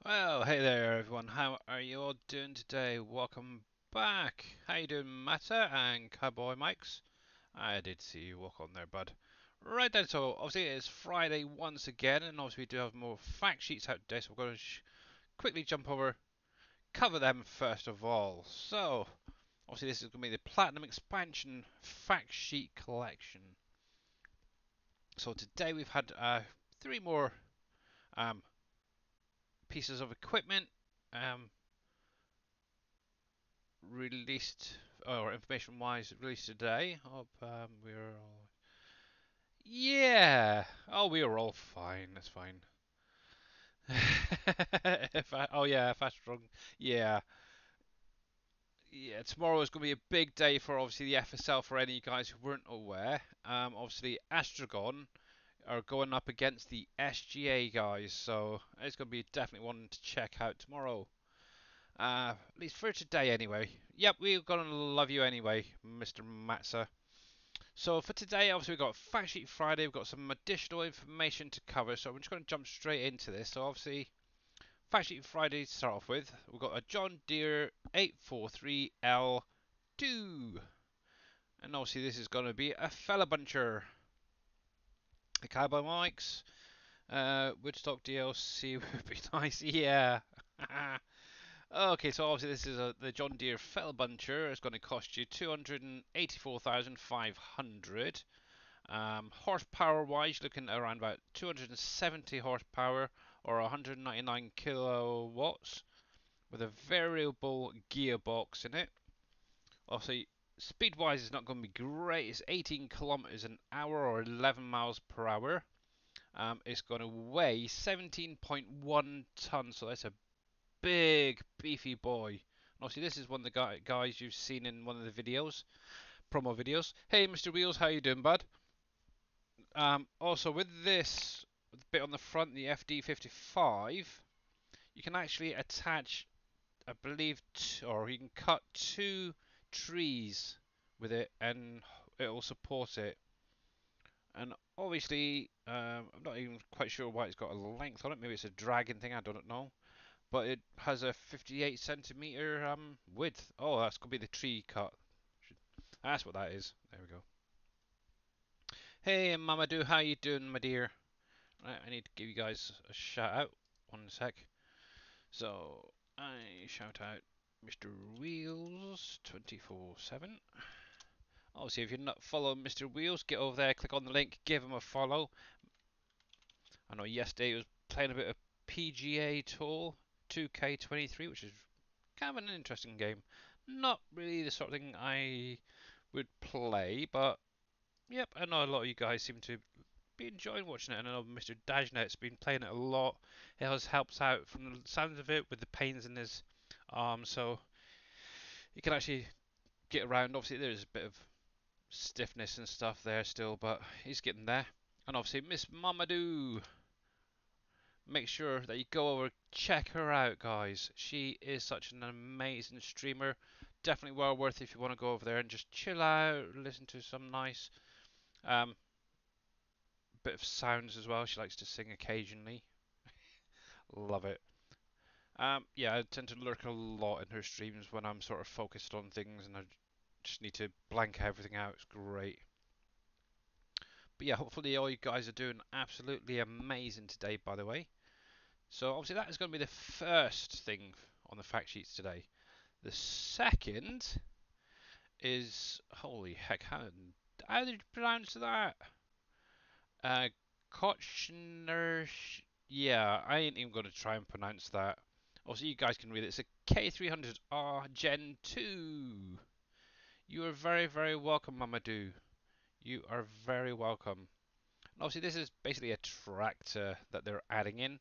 Well, hey there everyone, how are you all doing today? Welcome back. How you doing, Matta and Cowboy Mikes? I did see you walk on there, bud. Right then, so obviously it's Friday once again, and obviously we do have more fact sheets out today, so we're going to quickly jump over, cover them first of all. So, obviously this is going to be the Platinum Expansion Fact Sheet Collection. So today we've had three more um, pieces of equipment. Um, Released or information wise released today. Hope we're all yeah. Oh, we were all fine. That's fine. Oh yeah, fast strong. Yeah, yeah. Tomorrow is going to be a big day for obviously the FSL for any guys who weren't aware. Obviously Astragon are going up against the SGA guys, so it's going to be definitely one to check out tomorrow. At least for today, anyway. Yep, we're gonna love you anyway, Mr. Matza. So for today, obviously we've got Fact Sheet Friday, we've got some additional information to cover, so I'm just going to jump straight into this. So obviously, Fact Sheet Friday to start off with, we've got a John Deere 843L2. And obviously this is going to be a fella buncher. The Cowboy Mikes, Woodstock DLC would be nice, yeah. Okay, so obviously this is the John Deere fell buncher. It's going to cost you 284,500. Horsepower wise, looking at around about 270 horsepower or 199 kilowatts with a variable gearbox in it. Obviously, speed wise, it's not going to be great. It's 18 kilometers an hour or 11 miles per hour. It's going to weigh 17.1 tons, so that's a big beefy boy. And obviously, this is one of the guys you've seen in one of the videos, promo videos. Hey, Mr. Wheels, how you doing, bud? Also, with this bit on the front, the FD55, you can actually attach, I believe, or you can cut two trees with it, and it will support it. And obviously, I'm not even quite sure why it's got a length on it. Maybe it's a dragon thing. I don't know. But it has a 58 centimeter width. Oh, that's gonna be the tree cut. That's what that is. There we go. Hey, Mamadou, how you doing, my dear? Right, I need to give you guys a shout out. One sec. So I shout out Mr. Wheels 24/7. Obviously, if you're not following Mr. Wheels, get over there, click on the link, give him a follow. I know yesterday he was playing a bit of PGA Tour 2K23, which is kind of an interesting game. Not really the sort of thing I would play, but yep, I know a lot of you guys seem to be enjoying watching it. And I know Mr. Dajnet's been playing it a lot. It has helped out from the sounds of it with the pains in his arm, so he can actually get around. Obviously, there's a bit of stiffness and stuff there still, but he's getting there. And obviously, Miss Mamadou, make sure that you go over, check her out, guys. She is such an amazing streamer. Definitely well worth it if you want to go over there and just chill out, listen to some nice um, bit of sounds as well. She likes to sing occasionally. Love it. Yeah, I tend to lurk a lot in her streams when I'm sort of focused on things and I just need to blank everything out. It's great. But yeah, hopefully all you guys are doing absolutely amazing today, by the way. So obviously that is going to be the first thing on the fact sheets today. The second is, holy heck, how did you pronounce that? Uh, Kochner. Yeah, I ain't even going to try and pronounce that. Also, you guys can read it. It's a K300R Gen 2. You are very, very welcome, Mamadou. You are very welcome. And obviously, this is basically a tractor that they're adding in.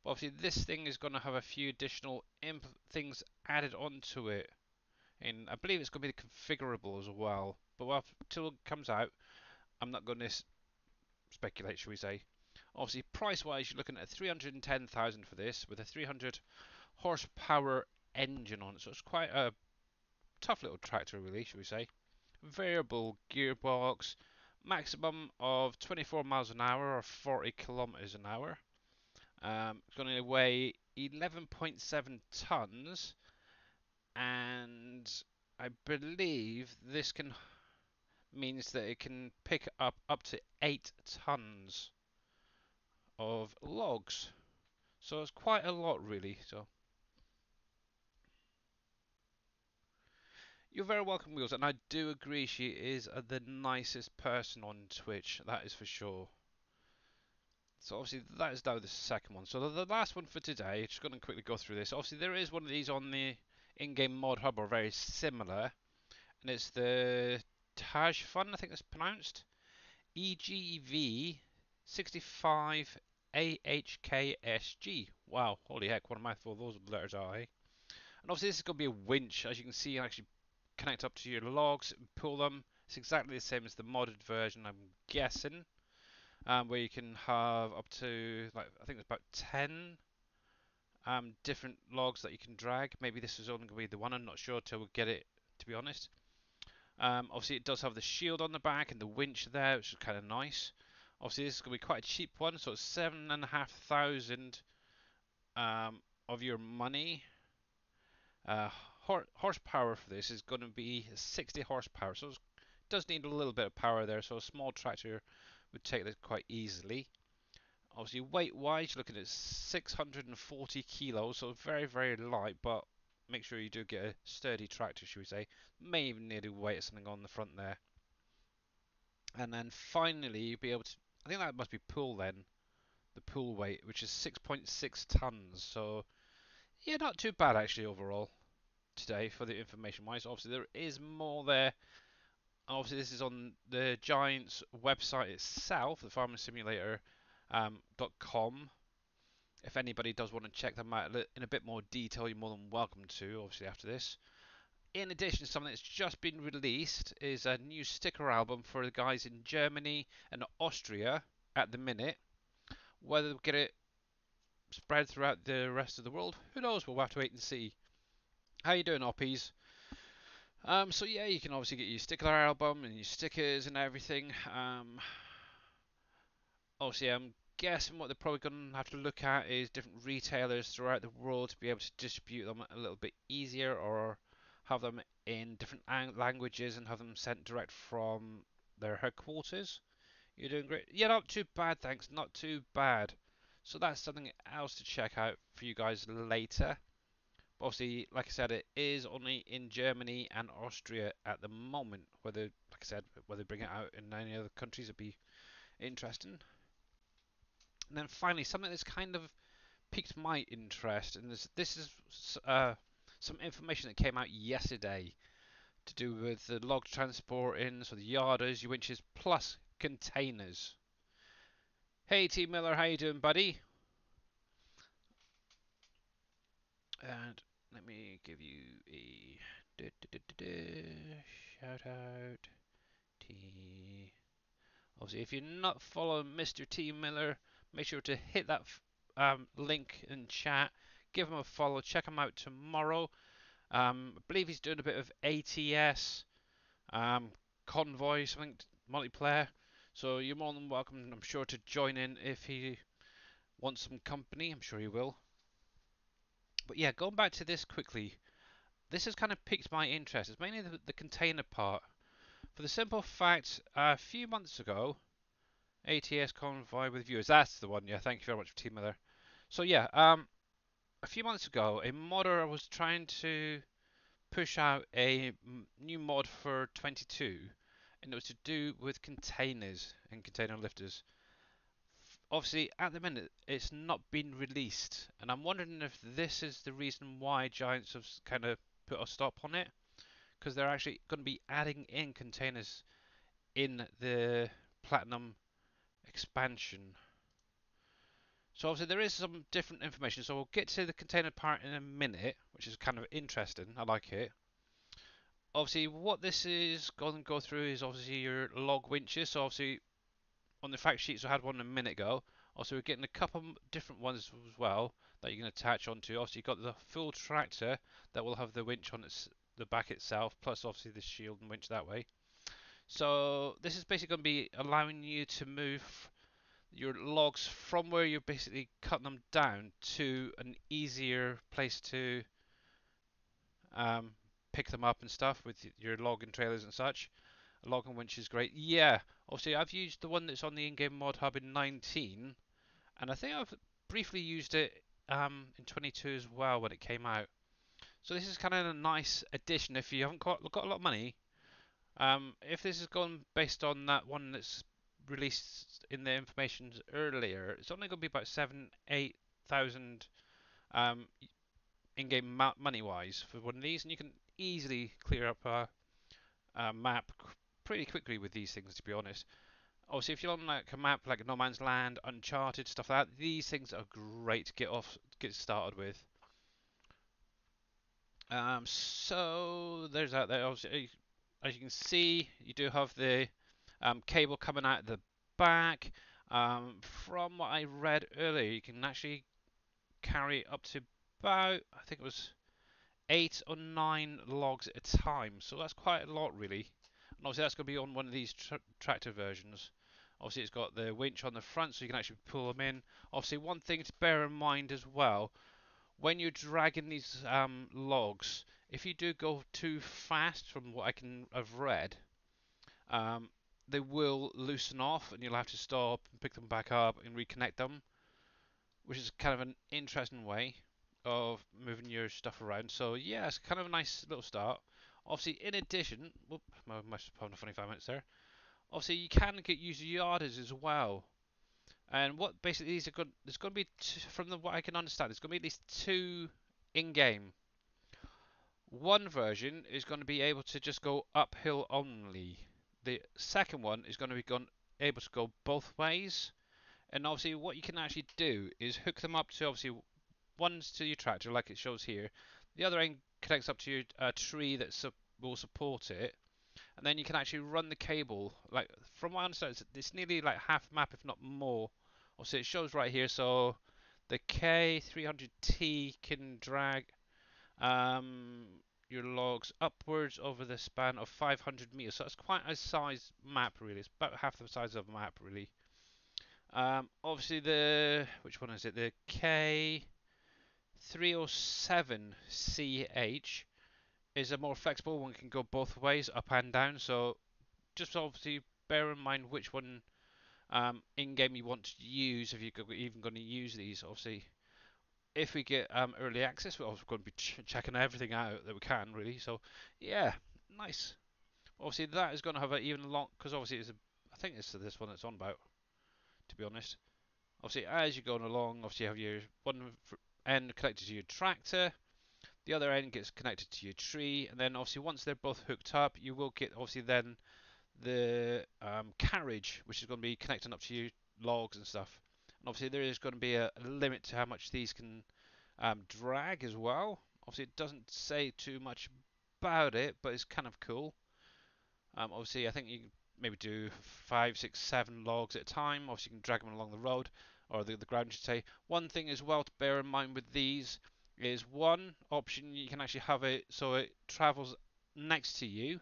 But obviously, this thing is going to have a few additional things added onto it. And I believe it's going to be configurable as well. But until it comes out, I'm not going to speculate, shall we say. Obviously, price-wise, you're looking at 310,000 for this, with a 300 horsepower engine on it. So it's quite a tough little tractor, really, shall we say. Variable gearbox, maximum of 24 miles an hour or 40 kilometers an hour. It's going to weigh 11.7 tons, and I believe this can means that it can pick up to 8 tons of logs. So it's quite a lot, really. So you're very welcome, Wheels, and I do agree she is the nicest person on Twitch. That is for sure. So obviously that is now the second one. So the last one for today, just going to quickly go through this. Obviously there is one of these on the in-game mod hub, or very similar, and it's the Taj Fun, I think it's pronounced. EGV 65 AHKSG. Wow, holy heck, what a mouthful those letters are, eh? And obviously this is going to be a winch, as you can see, actually connect up to your logs and pull them. It's exactly the same as the modded version, I'm guessing, where you can have up to, like, I think it's about 10 different logs that you can drag. Maybe this is only going to be the one, I'm not sure till we get it, to be honest. Obviously it does have the shield on the back and the winch there, which is kind of nice. Obviously this is going to be quite a cheap one, so it's 7,500 of your money. Uh, horsepower for this is going to be 60 horsepower, so it does need a little bit of power there, so a small tractor would take this quite easily. Obviously weight wise, you're looking at 640 kilos, so very, very light, but make sure you do get a sturdy tractor, should we say. May even need to weight something on the front there. And then finally, you'll be able to, I think that must be pull then, the pull weight, which is 6.6 tons. So, yeah, not too bad actually overall today for the information wise. Obviously, there is more there. Obviously, this is on the Giants website itself, the Farming Simulator .com. If anybody does want to check them out in a bit more detail, you're more than welcome to, obviously, after this. In addition, something that's just been released is a new sticker album for the guys in Germany and Austria at the minute. Whether we get it spread throughout the rest of the world, who knows? We'll have to wait and see. How you doing, Oppies? So yeah, you can obviously get your sticker album and your stickers and everything. Obviously, I'm guessing what they're probably going to have to look at is different retailers throughout the world to be able to distribute them a little bit easier, or have them in different languages and have them sent direct from their headquarters. You're doing great. Yeah, not too bad, thanks. Not too bad. So that's something else to check out for you guys later. But obviously, like I said, it is only in Germany and Austria at the moment. Whether, like I said, whether they bring it out in any other countries would be interesting. And then finally, something that's kind of piqued my interest, and this is some information that came out yesterday to do with the log transporting, so the yarders, your winches, plus containers. Hey T Miller, how you doing, buddy? And let me give you a shout out. T. Obviously, if you're not following Mr. T Miller, make sure to hit that link in chat. Give him a follow. Check him out tomorrow. I believe he's doing a bit of ATS, convoy, something multiplayer. So you're more than welcome, I'm sure, to join in if he wants some company. I'm sure he will. But yeah, going back to this quickly, this has kind of piqued my interest. It's mainly the container part. For the simple fact, a few months ago, ATS convoy with viewers. That's the one. Yeah, thank you very much for teaming there. So yeah, a few months ago, a modder was trying to push out a new mod for 22, and it was to do with containers and container lifters. Obviously, at the minute, it's not been released, and I'm wondering if this is the reason why Giants have kind of put a stop on it, because they're actually going to be adding in containers in the Platinum expansion. So obviously there is some different information. So we'll get to the container part in a minute, which is kind of interesting. I like it. Obviously, what this is going to go through is obviously your log winches. So obviously on the fact sheets I had one a minute ago. Also, we're getting a couple different ones as well that you can attach onto. Obviously, you've got the full tractor that will have the winch on the back itself, plus obviously the shield and winch that way. So this is basically going to be allowing you to move your logs from where you're basically cutting them down to an easier place to um, pick them up and stuff with your logging trailers and such. A logging winch is great. Yeah, obviously I've used the one that's on the in-game mod hub in 19, and I think I've briefly used it in 22 as well when it came out. So this is kind of a nice addition if you haven't got a lot of money. If this is gone based on that one that's released in the information earlier, it's only going to be about 8,000 um, in-game money wise for one of these, and you can easily clear up a map pretty quickly with these things, to be honest. Obviously, if you're on like a map like No Man's Land, Uncharted, stuff like that, these things are great to get started with. So there's that there. Obviously, as you can see, you do have the cable coming out the back. From what I read earlier, you can actually carry up to about, I think it was 8 or 9 logs at a time. So that's quite a lot, really. And obviously, that's going to be on one of these tractor versions. Obviously, it's got the winch on the front, so you can actually pull them in. Obviously, one thing to bear in mind as well, when you're dragging these logs, if you do go too fast, from what I can have read, um, they will loosen off, and you'll have to stop and pick them back up and reconnect them, which is kind of an interesting way of moving your stuff around. So yeah, it's kind of a nice little start. Obviously, in addition, whoop, I must have gone 25 minutes there. Obviously, you can use yarders as well. And what basically these are good, there's going to be from what I can understand, there's going to be at least two in-game. One version is going to be able to just go uphill only. The second one is going to be able to go both ways. And obviously, what you can actually do is hook them up to, obviously, one's to your tractor, like it shows here. The other end connects up to your tree that will support it. And then you can actually run the cable. Like, from what I understand, it's nearly like half map, if not more. Obviously, it shows right here. So the K300T can drag um, your logs upwards over the span of 500 meters. So it's quite a size map, really. It's about half the size of a map, really. Obviously, which one is it? The K307CH is a more flexible one, can go both ways, up and down. So just obviously bear in mind which one in game you want to use if you're even going to use these. Obviously, if we get early access, we're also going to be checking everything out that we can, really. So yeah, nice. Obviously, that is going to have an even long, because obviously I think it's this one it's on about, to be honest. Obviously, as you're going along, obviously you have your one end connected to your tractor, the other end gets connected to your tree, and then obviously once they're both hooked up, you will get obviously then the carriage, which is going to be connecting up to your logs and stuff. And obviously there is going to be a limit to how much these can drag as well. Obviously it doesn't say too much about it, but it's kind of cool. Obviously I think you can maybe do 5, 6, 7 logs at a time. Obviously you can drag them along the road, or the ground, should say. One thing as well to bear in mind with these is one option you can actually have it so it travels next to you.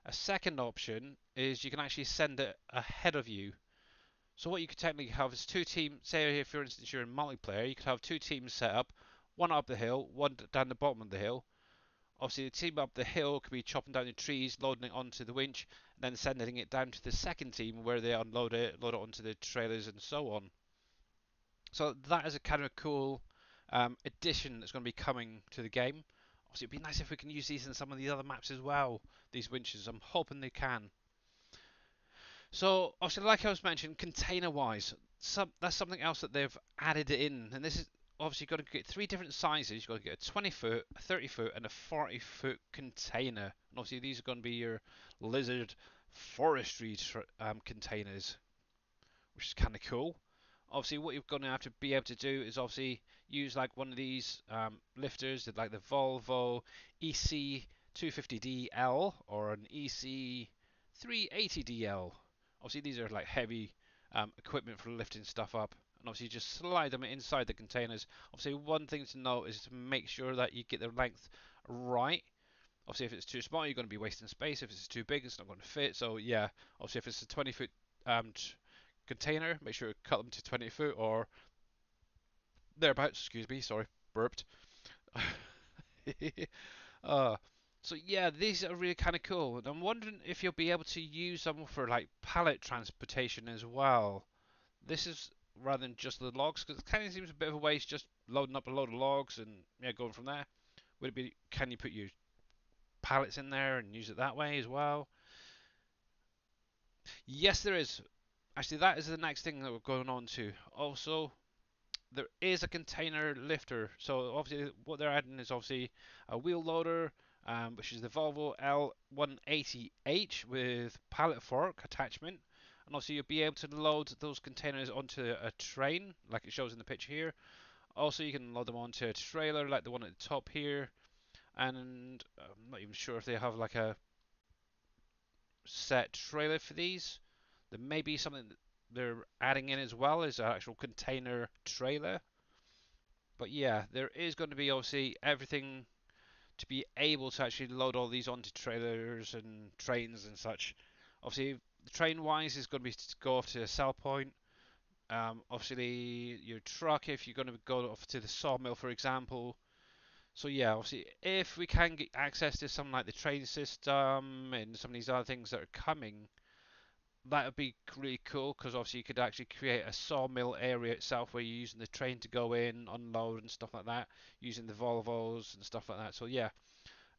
A second option is you can actually send it ahead of you. So what you could technically have is two teams. Say, if for instance you're in multiplayer, you could have two teams set up, one up the hill, one down the bottom of the hill. Obviously, the team up the hill could be chopping down the trees, loading it onto the winch, and then sending it down to the second team where they load it onto the trailers and so on. So that is a kind of cool addition that's going to be coming to the game. Obviously, it'd be nice if we can use these in some of the other maps as well. These winches, I'm hoping they can. So, obviously, like I was mentioning, container-wise, that's something else that they've added in, and this is obviously you've got to get three different sizes. You've got to get a 20-foot, a 30-foot, and a 40-foot container. And obviously, these are going to be your lizard forestry containers, which is kind of cool. Obviously, what you're going to have to be able to do is obviously use like one of these lifters, like the Volvo EC250DL or an EC380DL. Obviously, these are like heavy equipment for lifting stuff up, and obviously you just slide them inside the containers. Obviously, one thing to note is to make sure that you get the length right. Obviously, if it's too small, you're going to be wasting space. If it's too big, it's not going to fit. So yeah, obviously, if it's a 20-foot container, make sure you cut them to 20 foot or thereabouts. Excuse me, sorry, burped. uh, so yeah, these are really kind of cool. And I'm wondering if you'll be able to use them for like pallet transportation as well. This is rather than just the logs, because it kind of seems a bit of a waste just loading up a load of logs and yeah, going from there. Would it be? Can you put your pallets in there and use it that way as well? Yes, there is. Actually, that is the next thing that we're going on to. Also, there is a container lifter. So obviously, what they're adding is obviously a wheel loader, which is the Volvo L180H with pallet fork attachment. And also, you'll be able to load those containers onto a train, like it shows in the picture here. Also, you can load them onto a trailer, like the one at the top here. And I'm not even sure if they have like a set trailer for these. There may be something that they're adding in as well as an actual container trailer. But yeah, there is going to be obviously everything to be able to actually load all these onto trailers and trains and such. Obviously, the train wise is going to be to go off to a sell point. Obviously, your truck, if you're going to go off to the sawmill, for example. So yeah, obviously, if we can get access to something like the train system and some of these other things that are coming, that would be really cool because obviously you could actually create a sawmill area itself where you're using the train to go in, unload and stuff like that, using the Volvos and stuff like that. So yeah,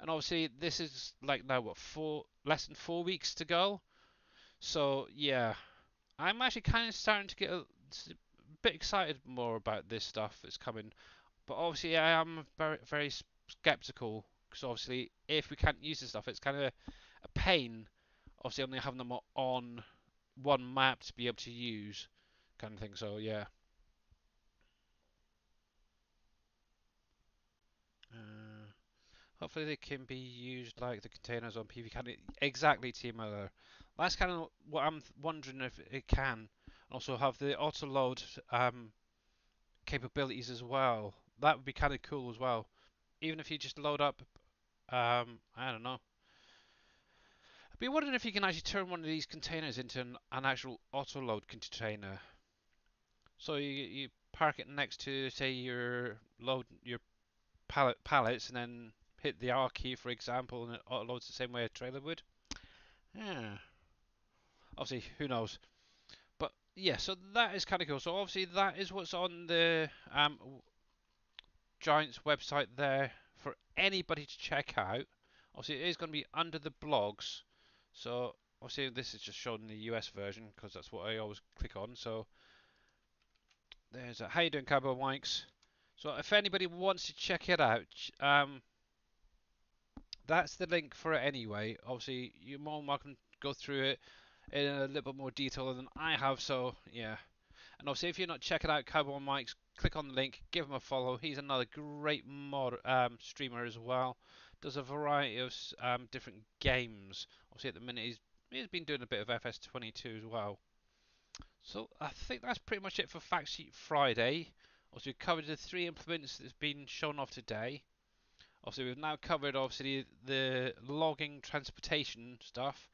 and obviously this is like now what less than 4 weeks to go. So yeah, I'm actually kind of starting to get a bit excited more about this stuff that's coming. But obviously I am very skeptical because obviously if we can't use this stuff, it's kind of a pain. Obviously only having them on one map to be able to use, kind of thing. So yeah. Uh, Hopefully they can be used like the containers on PV. Can it exactly, Team Miller? That's kind of what I'm wondering if it can. Also have the auto load capabilities as well. That would be kind of cool as well. Even if you just load up, I don't know. I'd be wondering if you can actually turn one of these containers into an actual auto load container. So you park it next to say your pallets and then hit the R key, for example, and it auto loads the same way a trailer would. Yeah. Obviously, who knows? But yeah, so that is kind of cool. So obviously, that is what's on the Giants website there for anybody to check out. Obviously, it is going to be under the blogs. So obviously, this is just shown in the US version because that's what I always click on. So there's a how you doing, Cowboy Wanks. So if anybody wants to check it out, that's the link for it anyway. Obviously, you're more than welcome to go through it in a little bit more detail than I have. So yeah, and obviously, if you're not checking out Cowboy Mike's, click on the link, give him a follow. He's another great streamer as well. Does a variety of different games. Obviously, at the minute he's been doing a bit of FS22 as well. So I think that's pretty much it for Fact Sheet Friday. Also, we covered the three implements that's been shown off today. Obviously, we've now covered obviously the logging transportation stuff,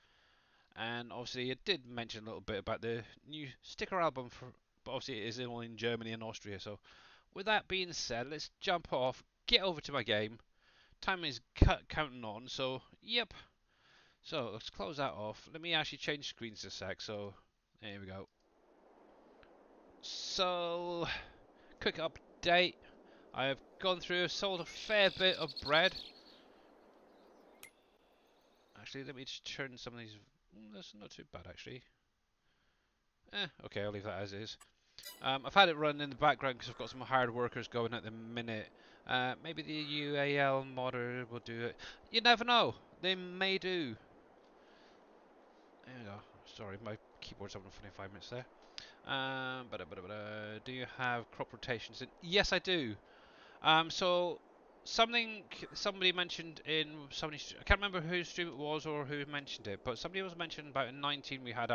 and obviously it did mention a little bit about the new sticker album for, but obviously it is all in Germany and Austria. So with that being said, let's jump off, get over to my game. Time is counting on, so yep. So let's close that off. Let me actually change screens a sec. So there we go. So quick update. I have gone through, sold a fair bit of bread. Actually, let me just turn some of these. That's not too bad actually. Okay, I'll leave that as is. I've had it running in the background because I've got some hard workers going at the minute. Maybe the UAL modder will do it. You never know. They may do. There we go. Sorry, my keyboard's having a funny 5 minutes there. Do you have crop rotations in? Yes, I do. So somebody mentioned in somebody, I can't remember whose stream it was or who mentioned it, but somebody was mentioning about in 19 we had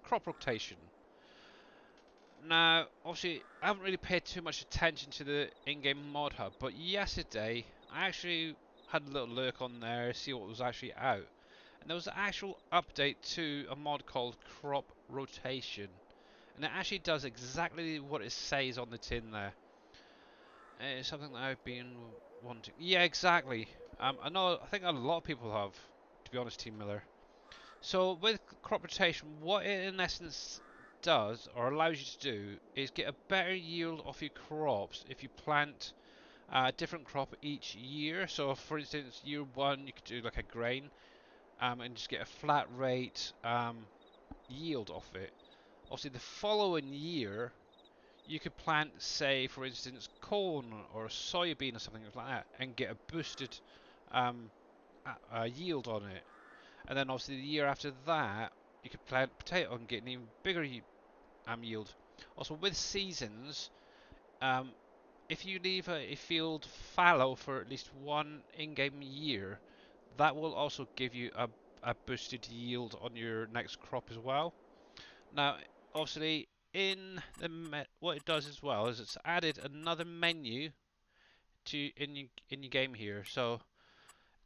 crop rotation. Now, obviously, I haven't really paid too much attention to the in-game mod hub, but yesterday I actually had a little lurk on there, see what was actually out, and there was an actual update to a mod called Crop Rotation, And it actually does exactly what it says on the tin there. It's something that I've been wanting. Yeah, exactly. I think a lot of people have, to be honest, Team Miller. So with crop rotation, what it in essence does, or allows you to do, is get a better yield off your crops if you plant a different crop each year. So for instance, year one you could do like a grain, and just get a flat rate yield off it. Obviously the following year you could plant, say, for instance, corn or soybean or something like that, and get a boosted um, yield on it. And then obviously the year after that, you could plant potato and get an even bigger yield. Also, with seasons, um, if you leave a field fallow for at least one in-game year, that will also give you a boosted yield on your next crop as well. Now, obviously, what it does as well is it's added another menu to in your game here, so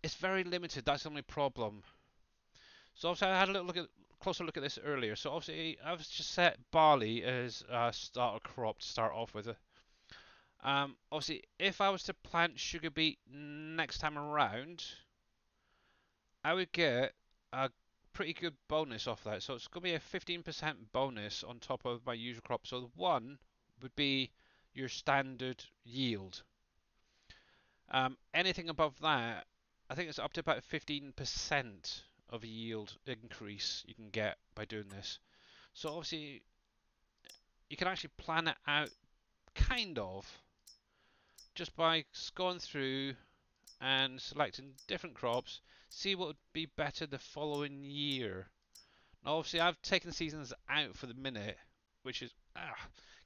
it's very limited. That's the only problem. So obviously, I had a little closer look at this earlier. So obviously, I've just set barley as a starter crop to start off with. Obviously, if I was to plant sugar beet next time around, I would get a pretty good bonus off that. So it's going to be a 15% bonus on top of my usual crop. So the one would be your standard yield. Anything above that, I think it's up to about 15% of a yield increase you can get by doing this. So obviously, you can actually plan it out kind of just by going through and selecting different crops, see what would be better the following year. Now, obviously, I've taken seasons out for the minute, which is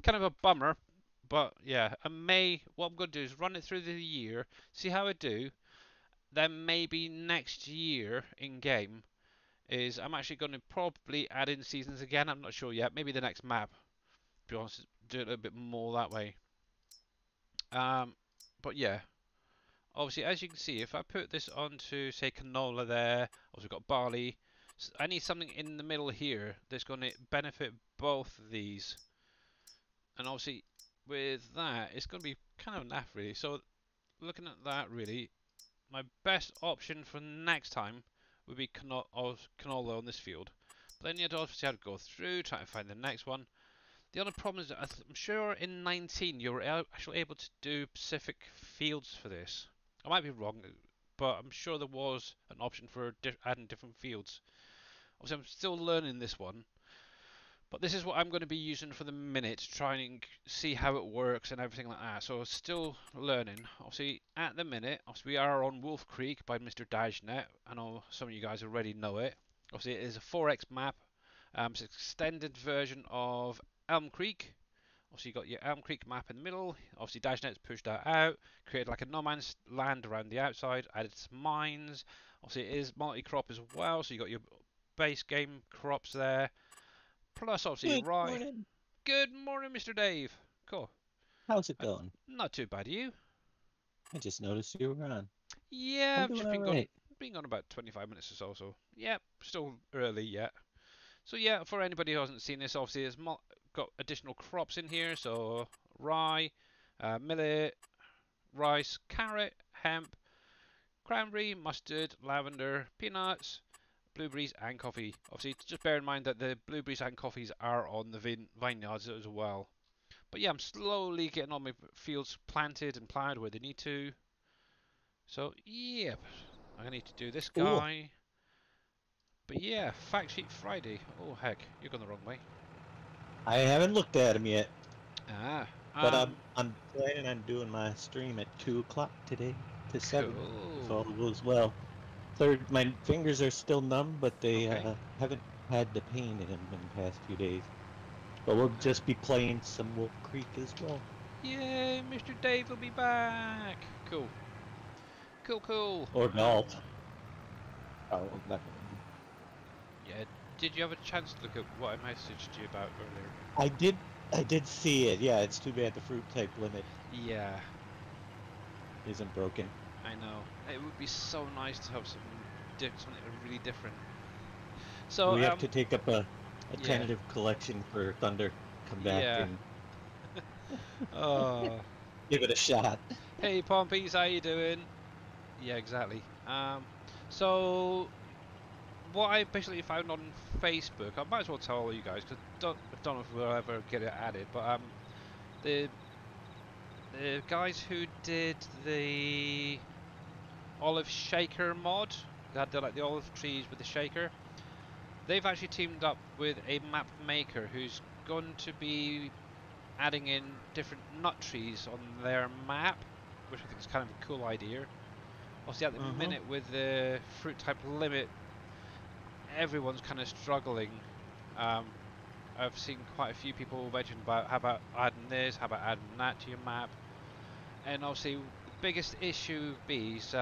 kind of a bummer. But yeah, what I'm going to do is run it through the year, see how I do. Then maybe next year in game is I'm actually going to probably add in seasons again. I'm not sure yet. Maybe the next map. To be honest, do it a little bit more that way. But yeah, obviously, as you can see, if I put this onto, say, canola there, also we've got barley, so I need something in the middle here that's going to benefit both of these. And obviously, with that, it's going to be kind of naff, really. So, looking at that, really, my best option for next time would be canola on this field. But then you'd obviously have to go through, try to find the next one. The only problem is that I'm sure in 19 you were actually able to do specific fields for this. I might be wrong, but I'm sure there was an option for adding different fields. Obviously, I'm still learning this one, but this is what I'm going to be using for the minute to try and see how it works and everything like that. So still learning. Obviously, at the minute, obviously we are on WolfCreek by Mr. Dajnet. I know some of you guys already know it. Obviously, it is a 4x map. It's an extended version of Elm Creek. Obviously, you got your Elm Creek map in the middle. Obviously, Dajnet's pushed that out, created like a no man's land around the outside, added some mines. Obviously, it is multi-crop as well, so you got your base game crops there. Plus, obviously, Good rye. morning. Good morning, Mr. Dave. Cool. How's it going? Not too bad, you? I just noticed you were on. Yeah, I'm I've doing just all been gone, right. about 25 minutes or so. So, yeah, still early yet. So, yeah, for anybody who hasn't seen this, obviously, it's got additional crops in here. So, rye, millet, rice, carrot, hemp, cranberry, mustard, lavender, peanuts, blueberries, and coffee. Obviously, just bear in mind that the blueberries and coffees are on the vineyards as well. But yeah, I'm slowly getting all my fields planted and plowed where they need to. So, yep, I need to do this Cool. guy. But yeah, Fact Sheet Friday. Oh, heck, you're going the wrong way. I haven't looked at him yet, Ah, but I'm planning on doing my stream at 2 o'clock today to 7, if all cool. goes well. Third, my fingers are still numb, but they Okay. haven't had the pain in them in the past few days. But we'll just be playing some Wolf Creek as well. Yay, Mr. Dave will be back. Cool. Cool, cool. Or golf. Oh, I'm not gonna be. Yeah, did you have a chance to look at what I messaged you about earlier? I did see it. Yeah, it's too bad the fruit type limit Yeah, isn't broken. I know. It would be so nice to have something really different. So, We have to take up a yeah. tentative collection for Thunder. come back Yeah. and Oh. give it a shot. Hey, Pompies, how you doing? Yeah, exactly. So what I basically found on Facebook, I might as well tell all you guys because I don't know if we'll ever get it added, but the the guys who did the olive shaker mod, they had like the olive trees with the shaker. They've actually teamed up with a map maker who's going to be adding in different nut trees on their map, which I think is kind of a cool idea. Obviously, at the Uh-huh. minute with the fruit type limit, everyone's kind of struggling. Um, I've seen quite a few people mention about how about adding this, how about adding that to your map, and obviously the biggest issue is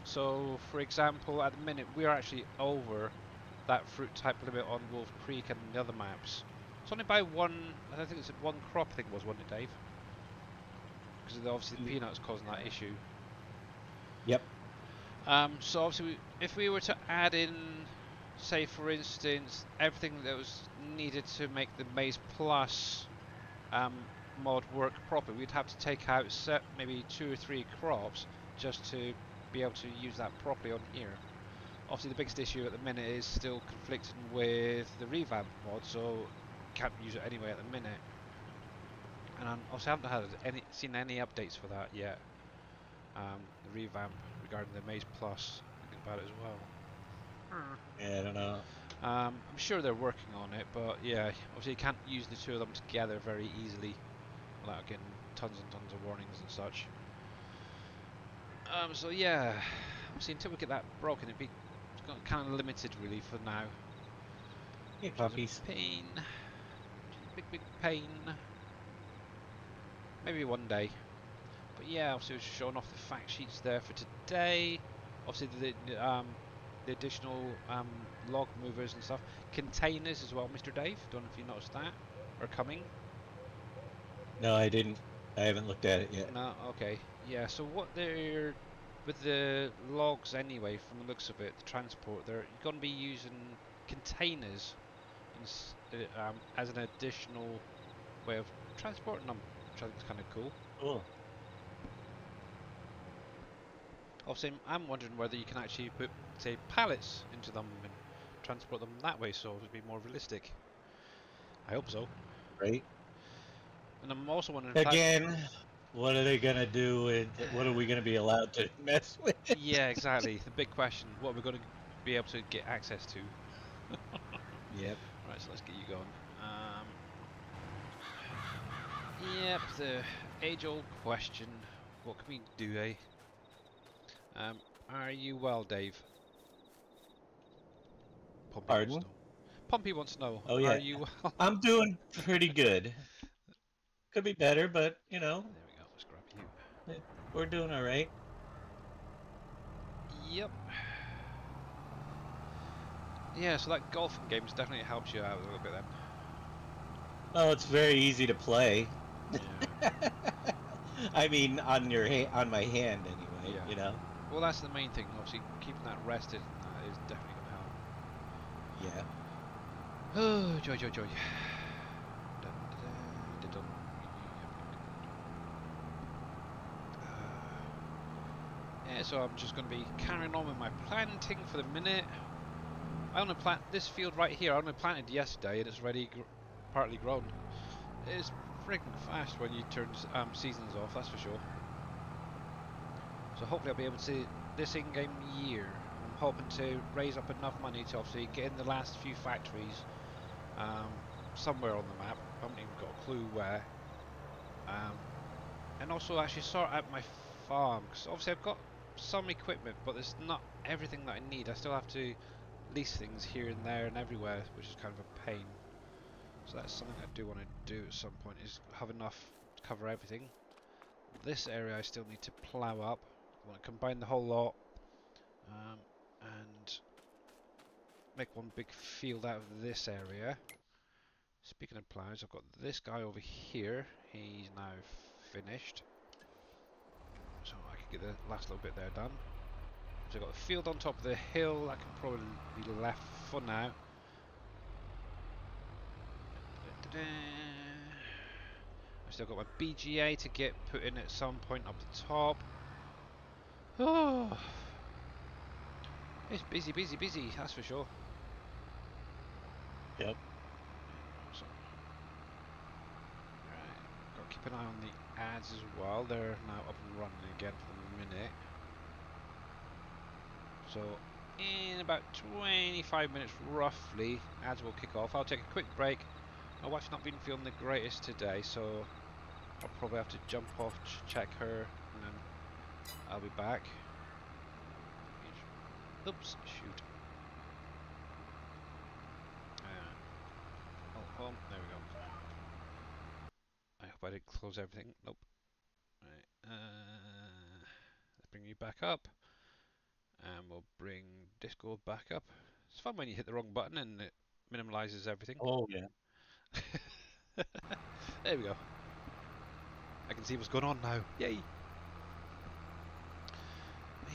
so for example, at the minute we're actually over that fruit type limit on Wolf Creek and the other maps. It's only by one, I think it's one crop, I think it was, wasn't it, Dave? Because obviously the peanuts causing that issue. Yep. So obviously, if we were to add in, say for instance, everything that was needed to make the Maize Plus um, mod work properly, we'd have to take out maybe 2 or 3 crops just to be able to use that properly on here. Obviously, the biggest issue at the minute is still conflicting with the revamp mod, so can't use it anyway at the minute. And obviously, I haven't seen any updates for that yet. The revamp regarding the Maize Plus, thinking about it as well. Yeah, I don't know. I'm sure they're working on it, but yeah, obviously you can't use the two of them together very easily without getting tons and tons of warnings and such. So yeah, obviously until we get that broken, it'd be kind of limited really for now, Hey, which is puppies. a pain, which is a big, big pain. Maybe one day. But yeah, obviously we're showing off the fact sheets there for today. Obviously the additional log movers and stuff. Containers as well, Mr. Dave. Don't know if you noticed that. Are coming. No, I didn't. I haven't looked at it yet. No, okay. Yeah, so what they're with the logs anyway, from the looks of it, the transport, they're going to be using containers as an additional way of transporting them, which I think is kind of cool. Cool. Obviously, I'm wondering whether you can actually put, say, pallets into them and transport them that way, so it would be more realistic. I hope so. Right? And I'm also wondering if that. Again, what are they gonna do with what are we gonna be allowed to mess with? Yeah, exactly. The big question: what are we going to be able to get access to? Yep. Right, so let's get you going. Yep, the age-old question: what can we do, eh? Are you well, Dave? Pompey wants to Pardon? know. Pompey wants to know: Oh are yeah. you well? I'm doing pretty good. Could be better, but There we go. Let's grab you. we're doing all right. Yep. Yeah, so that golfing game's definitely helps you out a little bit then. Oh, it's very easy to play. Yeah. I mean, on your on my hand anyway. Yeah. Well, that's the main thing. Obviously, keeping that rested is definitely going to help. Yeah. Oh, joy, joy, joy. Yeah, so I'm just going to be carrying on with my planting for the minute. I only plant this field right here. I only planted yesterday, and it's already partly grown. It's freaking fast when you turn seasons off. That's for sure. So hopefully I'll be able to this in-game year. I'm hoping to raise up enough money to obviously get in the last few factories somewhere on the map. I haven't even got a clue where. And also actually sort out my farm, because obviously I've got some equipment, but there's not everything that I need. I still have to lease things here and there and everywhere, which is kind of a pain. So that's something I do want to do at some point, is have enough to cover everything. This area I still need to plough up. I want to combine the whole lot and make one big field out of this area. Speaking of ploughs, I've got this guy over here. He's now finished. So I can get the last little bit there done. So I've got the field on top of the hill. That can probably be left for now. I've still got my BGA to get put in at some point up the top. Oh, it's busy, busy, busy, that's for sure. Yep. So, right, got to keep an eye on the ads as well. They're now up and running again for the minute. So in about 25 minutes roughly, ads will kick off. I'll take a quick break. My wife's not been feeling the greatest today, so I'll probably have to jump off, check her, and then I'll be back. Oops, shoot. Home, there we go. I hope I didn't close everything. Nope. Right, let's bring you back up, and we'll bring Discord back up. It's fun when you hit the wrong button and it minimalizes everything. Oh yeah. There we go. I can see what's going on now. Yay!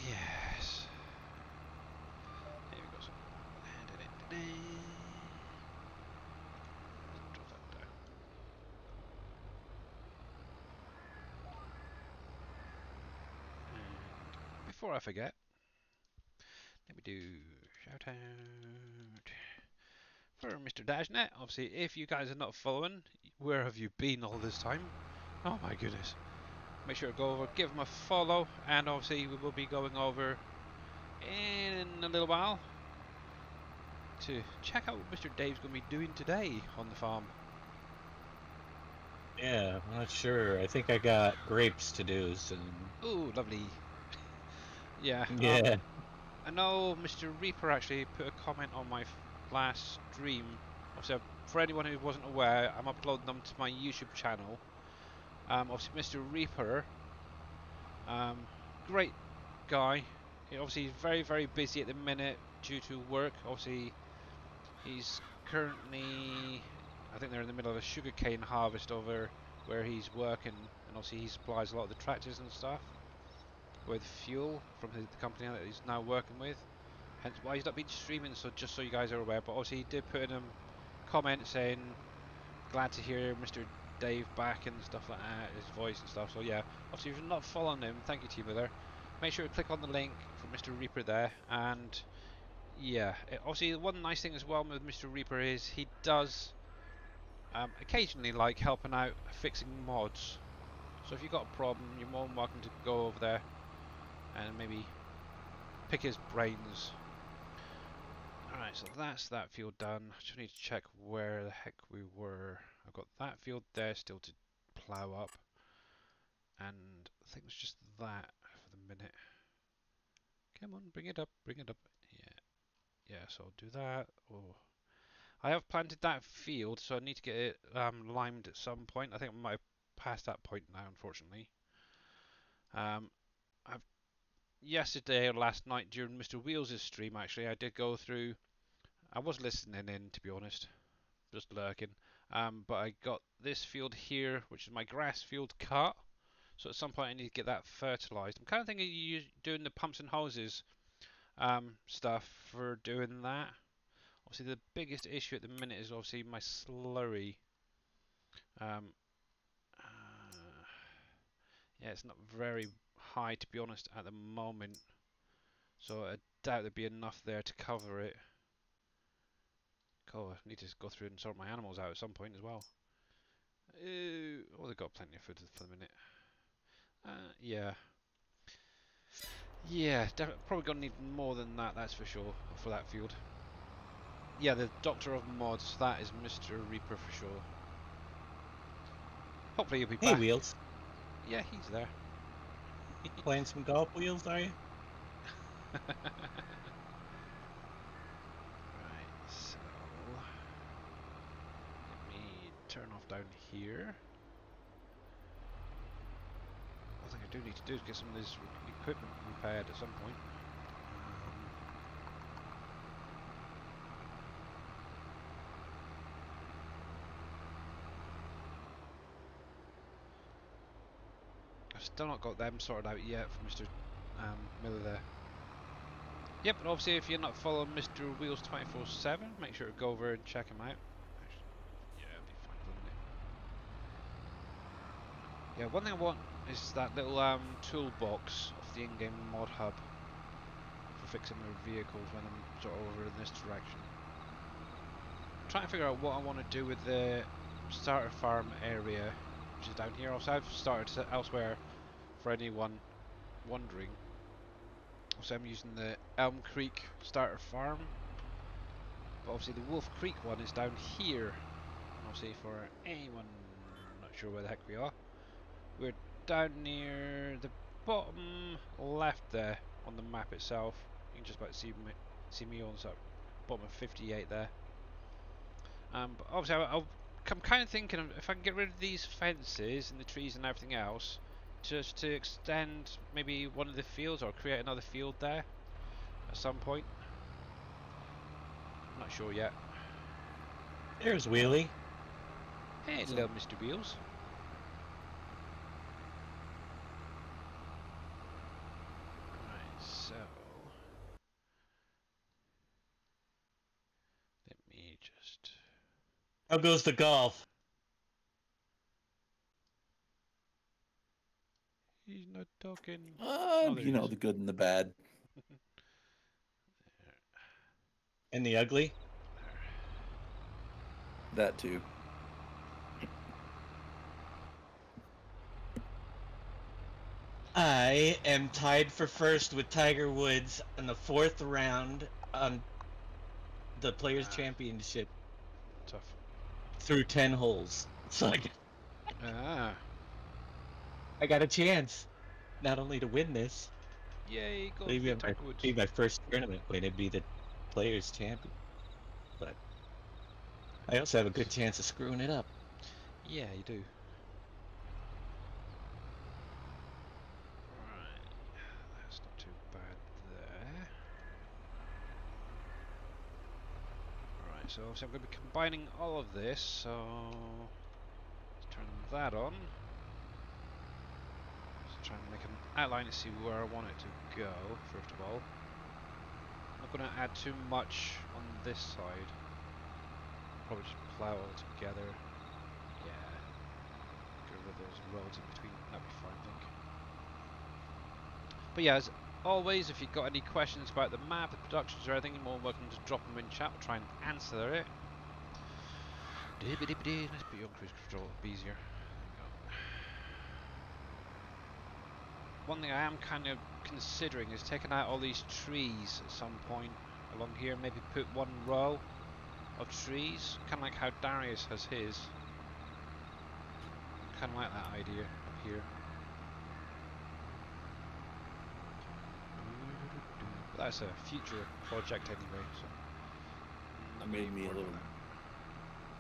Yes. There we go. So, drop that down. And before I forget, let me do shout out for Mr. Dashnet. Obviously, if you guys are not following, where have you been all this time? Oh my goodness. Make sure to go over, give him a follow, and obviously we will be going over in a little while to check out what Mr. Dave's going to be doing today on the farm. Yeah, I'm not sure. I think I got grapes to do soon. Ooh, lovely. Yeah. Yeah. I know Mr. Reaper actually put a comment on my last stream. Obviously, for anyone who wasn't aware, I'm uploading them to my YouTube channel. Obviously, Mr. Reaper, great guy. Obviously, he's very, very busy at the minute due to work. Obviously, he's currently, I think they're in the middle of a sugarcane harvest over where he's working, and obviously he supplies a lot of the tractors and stuff with fuel from the company that he's now working with. Hence why he's not been streaming, so just so you guys are aware. But obviously he did put in a comment saying glad to hear Mr. Dave back and stuff like that, his voice and stuff. So yeah, obviously if you're not following him, thank you Team Miller. Make sure to click on the link for Mr. Reaper there, and yeah, obviously one nice thing as well with Mr. Reaper is he does occasionally like helping out fixing mods. So if you've got a problem, you're more than welcome to go over there and maybe pick his brains. Alright, so that's that field done. I just need to check where the heck we were. I've got that field there still to plough up. And I think it's just that for the minute. Come on, bring it up, bring it up. Yeah, so I'll do that. Oh, I have planted that field, so I need to get it limed at some point. I think I might have passed that point now, unfortunately. I've yesterday or last night during Mr. Wheels' stream, actually, I did go through. I was listening in, to be honest, just lurking. But I got this field here, which is my grass field cut. So at some point I need to get that fertilised. I'm kind of thinking of you doing the pumps and hoses stuff for doing that. Obviously the biggest issue at the minute is obviously my slurry. Um, yeah, it's not very high to be honest at the moment. So I doubt there'd be enough there to cover it. Cool, I need to go through and sort my animals out at some point as well. Oh, they've got plenty of food for the minute. Yeah. Yeah, probably gonna need more than that, that's for sure, for that field. Yeah, the Doctor of Mods, that is Mr. Reaper for sure. Hopefully he'll be Hey, back. Wheels. Yeah, he's there. Playing some golf, Wheels, are you? Right, so let me turn off down here. One thing I do need to do is get some of this equipment repaired at some point. I've still not got them sorted out yet for Mr. Miller there. Yep, and obviously if you're not following Mr. Wheels 24/7, make sure to go over and check him out. Actually, yeah, it'll be fine, wouldn't it? Yeah, one thing I want is that little toolbox of the in-game mod hub for fixing their vehicles when I'm sort of over in this direction. I'm trying to figure out what I want to do with the starter farm area, which is down here. Also, I've started elsewhere for anyone wondering. Also, I'm using the Elm Creek starter farm, but obviously the Wolf Creek one is down here. And obviously for anyone not sure where the heck we are, we're down near the bottom left there on the map itself. You can just about see me on the bottom of 58 there. But obviously I'm kind of thinking of if I can get rid of these fences and the trees and everything else, just to extend maybe one of the fields or create another field there at some point. I'm not sure yet. There's Wheelie. Hey, little Mr. Wheels. Right, so let me just. How goes the golf? He's not talking. Oh, there You he know, is. the good and the bad. And the ugly? That too. I am tied for first with Tiger Woods in the 4th round on the Players' Championship Tough. through 10 holes. So I got a chance not only to win this, Yay, go maybe Tiger Woods. my first tournament win. It'd be the Players' Champion. But I also have a good chance of screwing it up. Yeah, you do. Right, that's not too bad there. Right, so obviously I'm going to be combining all of this, so let's turn that on. Just try and make an outline to see where I want it to go, first of all. I'm not going to add too much on this side. Probably just plow it all together. Yeah. Get rid of those roads in between. That'd be fine, I think. But yeah, as always, if you've got any questions about the map, the productions, or anything, you're more welcome to drop them in chat. We'll try and answer it. Let's put you on cruise control, it'll be easier. One thing I am kind of considering is taking out all these trees at some point along here. Maybe put one row of trees, kind of like how Darius has his. Kind of like that idea up here. But that's a future project anyway, so It made me a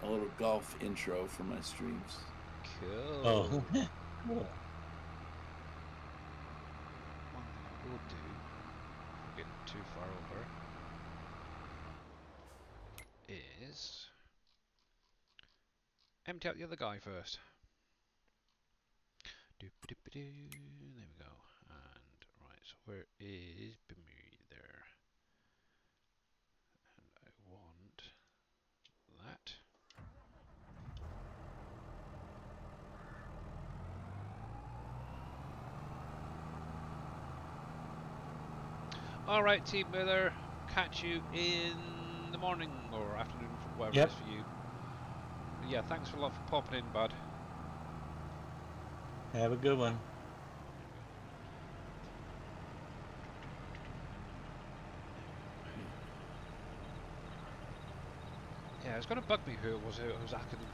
little golf intro for my streams. Cool. Oh, cool. One thing I will do, if we're getting too far over, is empty out the other guy first. There we go. And right, so where is Bimmy there? And I want that. Alright, Team Miller, catch you in the morning or afternoon, whatever it is for you. But yeah, thanks a lot for popping in, bud. Have a good one. Yeah, it's going to bug me who it was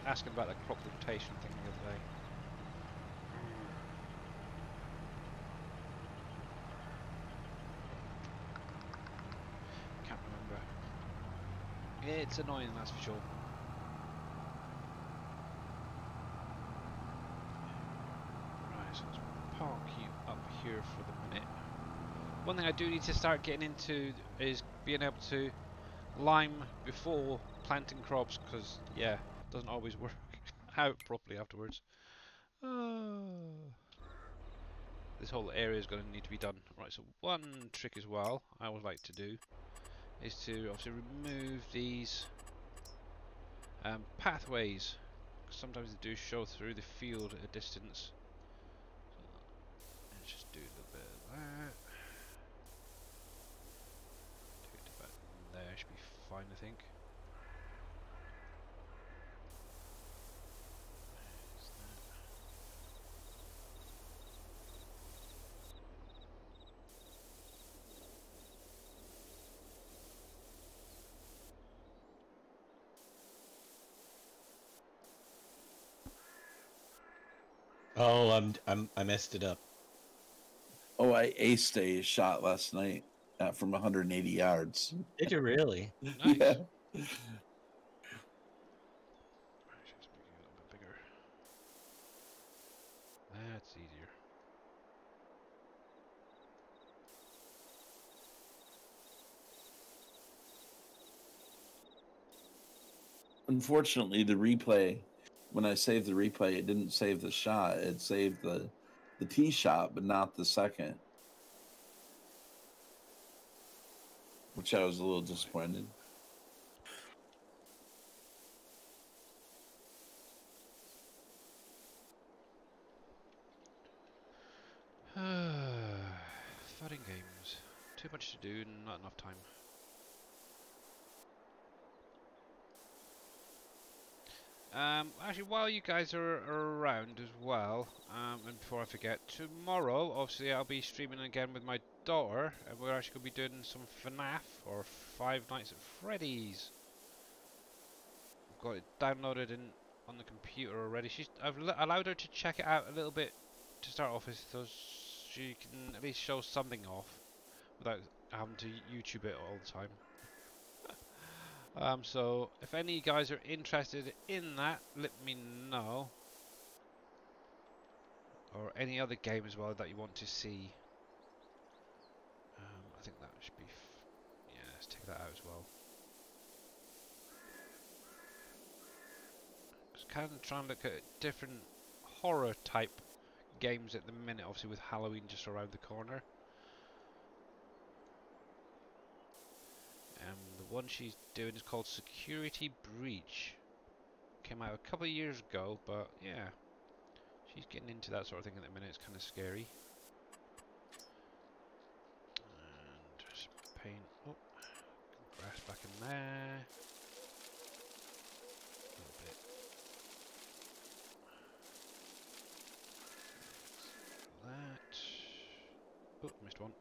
asking about the crop rotation thing the other day. Can't remember. It's annoying, that's for sure. Right, so let's park you up here for the minute. One thing I do need to start getting into is being able to lime before planting crops, because yeah, it doesn't always work out properly afterwards. This whole area is going to need to be done. Right, so one trick as well I would like to do is to obviously remove these pathways. Sometimes they do show through the field at a distance. Let's just do a little bit of that. Take it to about there, should be fine, I think. There's that. Oh, I messed it up. Oh, I aced a shot last night from 180 yards. Did you really? Nice. Yeah. Actually, let's make it a little bit bigger. That's easier. Unfortunately, the replay, when I saved the replay, it didn't save the shot. It saved the tee shot, but not the second, which I was a little disappointed. Fun and games. Too much to do, not enough time. Actually, while you guys are around as well, and before I forget, tomorrow, obviously, I'll be streaming again with my daughter, and we're actually going to be doing some FNAF, or Five Nights at Freddy's. I've got it downloaded on the computer already. I've allowed her to check it out a little bit to start off with, so she can at least show something off, without having to YouTube it all the time. So if any of you guys are interested in that, let me know. Or any other game as well that you want to see. I think that should be... yeah, let's take that out as well. Just kind of trying to look at different horror type games at the minute, obviously with Halloween just around the corner. The one she's doing is called Security Breach. Came out a couple of years ago, but yeah, she's getting into that sort of thing at the minute. It's kind of scary. And just paint. Oh, grass back in there. A little bit. That. Oh, missed one.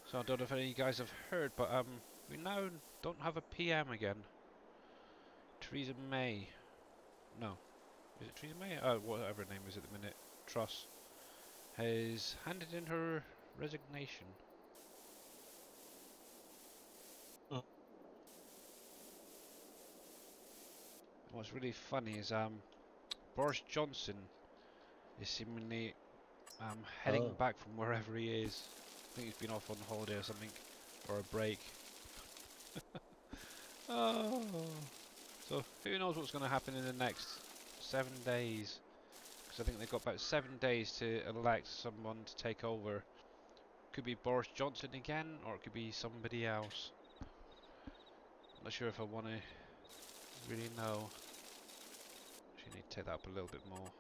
So I don't know if any of you guys have heard, but we now don't have a PM again. Theresa May. No. Is it Theresa May? Whatever her name is at the minute. Truss. Has handed in her resignation. Oh. What's really funny is Boris Johnson is seemingly heading back from wherever he is. I think he's been off on holiday or something, or a break. Oh, so who knows what's going to happen in the next 7 days? Because I think they've got about 7 days to elect someone to take over. Could be Boris Johnson again, or it could be somebody else. I'm not sure if I want to really know. Actually, need to take that up a little bit more.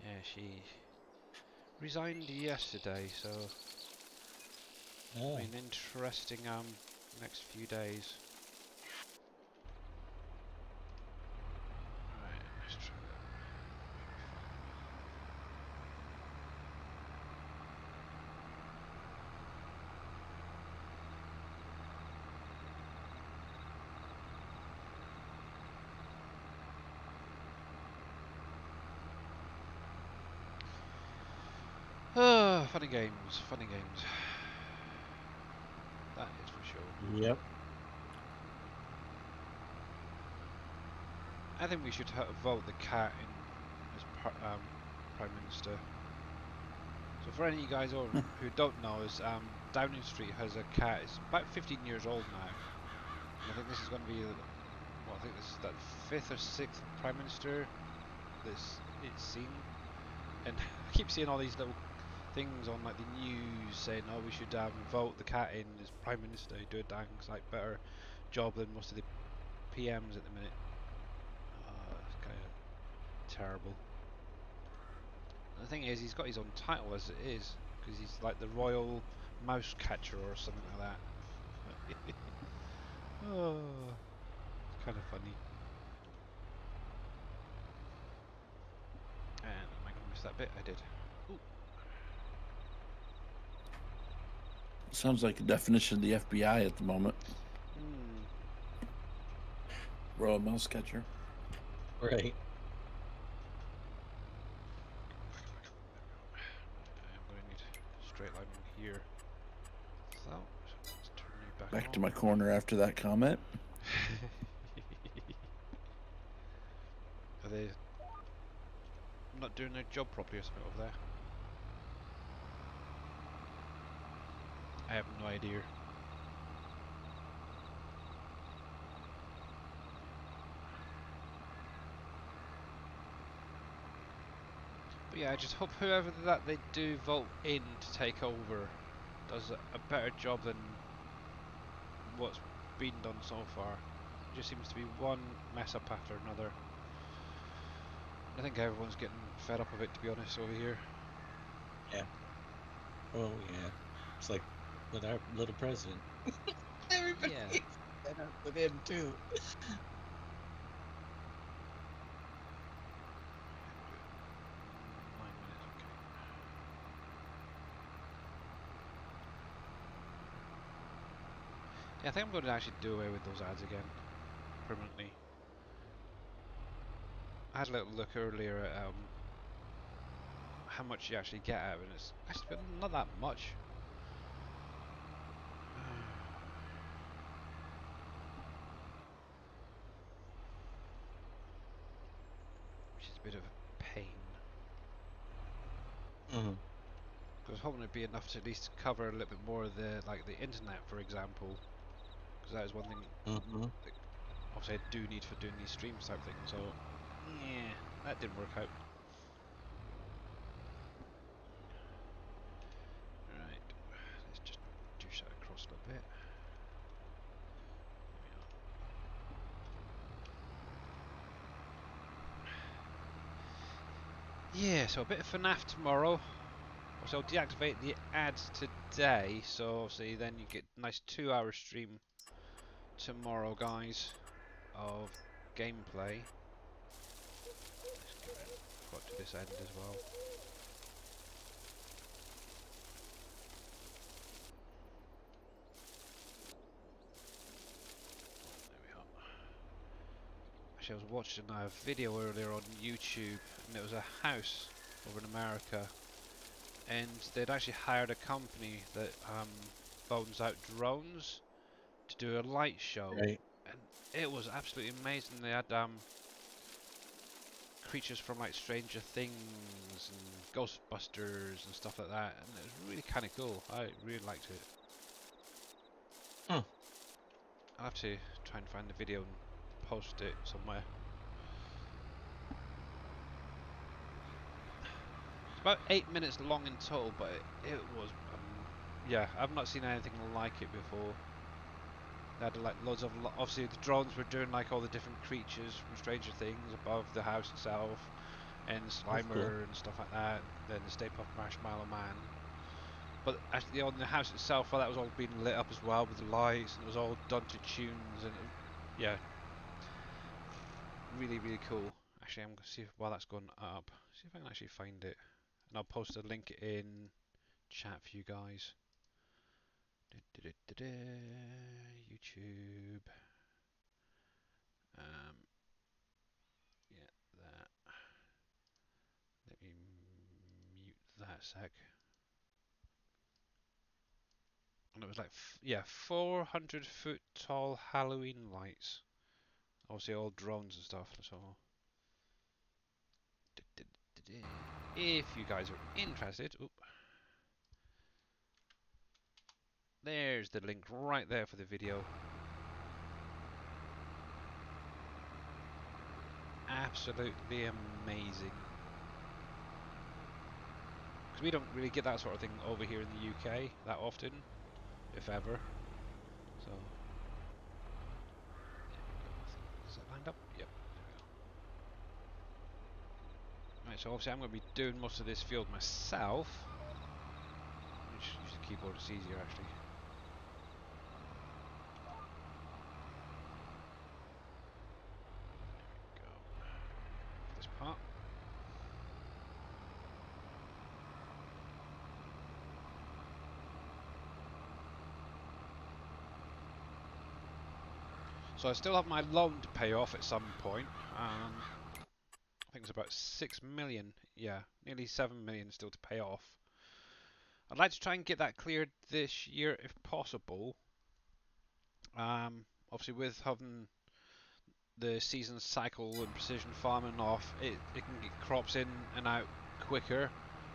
Yeah, she resigned yesterday, so it'll be an interesting next few days. Right, let's try that. Funny games, funny games. That is for sure. Yep. I think we should vote the cat in as Prime Minister. So for any of you guys who don't know, is Downing Street has a cat. It's about 15 years old now. And I think this is going to be, well, I think this is that fifth or sixth Prime Minister this it's seen. And I keep seeing all these little things on like the news saying, "Oh, we should vote the cat in as Prime Minister. Do a dang like better job than most of the PMs at the minute." It's kind of terrible. And the thing is, he's got his own title as it is, because he's like the Royal Mouse Catcher or something like that. Oh, it's kind of funny. And am I going to miss that bit? I did. Ooh. Sounds like the definition of the FBI at the moment. Royal mouse catcher. Right. I'm going to need straight line here. So, let's turn you Back on. to my corner after that comment. Are they not doing their job properly or something over there? I have no idea. But yeah, I just hope whoever that they do vote in to take over does a better job than what's been done so far. It just seems to be one mess up after another. I think everyone's getting fed up of it, to be honest, over here. Yeah. Oh yeah. It's like with our little president. Everybody's fed up with him too. 9 minutes, okay. Yeah, I think I'm going to actually do away with those ads again, permanently. I had a little look earlier at how much you actually get out of it, and it's actually not that much. Which is a bit of a pain. I was hoping it'd be enough to at least cover a little bit more of the internet, for example, because that is one thing that obviously I do need for doing these streams type things. So yeah, that didn't work out. Right, let's just douche that across a little bit. Yeah, so a bit of FNAF tomorrow. Also, I'll deactivate the ads today, so obviously then you get a nice 2-hour stream tomorrow, guys, of gameplay. Let's get got to this end as well. There we are. Actually, I was watching a video earlier on YouTube, and it was a house over in America, and they'd actually hired a company that phones out drones to do a light show, Right. and it was absolutely amazing. They had creatures from like Stranger Things and Ghostbusters and stuff like that, and it was really kind of cool. I really liked it. I'll have to try and find the video and post it somewhere. It's about 8 minutes long in total, but it was, yeah, I've not seen anything like it before. They had like loads of, obviously the drones were doing like all the different creatures from Stranger Things above the house itself, and That's cool. Slimer and stuff like that, then the Stay Puft Marshmallow Man. But actually on the house itself, well, that was all being lit up as well with the lights, and it was all done to tunes, and yeah, really, really cool. Actually, I'm going to see while that's going up, see if I can actually find it, and I'll post a link in chat for you guys. YouTube. Yeah, that. Let me mute that sec. And it was like, yeah, 400-foot tall Halloween lights. Obviously, all drones and stuff. So, if you guys are interested, there's the link right there for the video. absolutely amazing. Because we don't really get that sort of thing over here in the UK that often, if ever. So, there we go. Is that lined up? Yep, there we go. Right, so obviously I'm going to be doing most of this field myself. Which use the keyboard, it's easier actually. There we go. For this part. So I still have my loan to pay off at some point. I think it's about 6 million, yeah, nearly 7 million still to pay off. I'd like to try and get that cleared this year if possible. Obviously with having the season cycle and precision farming off, it can get crops in and out quicker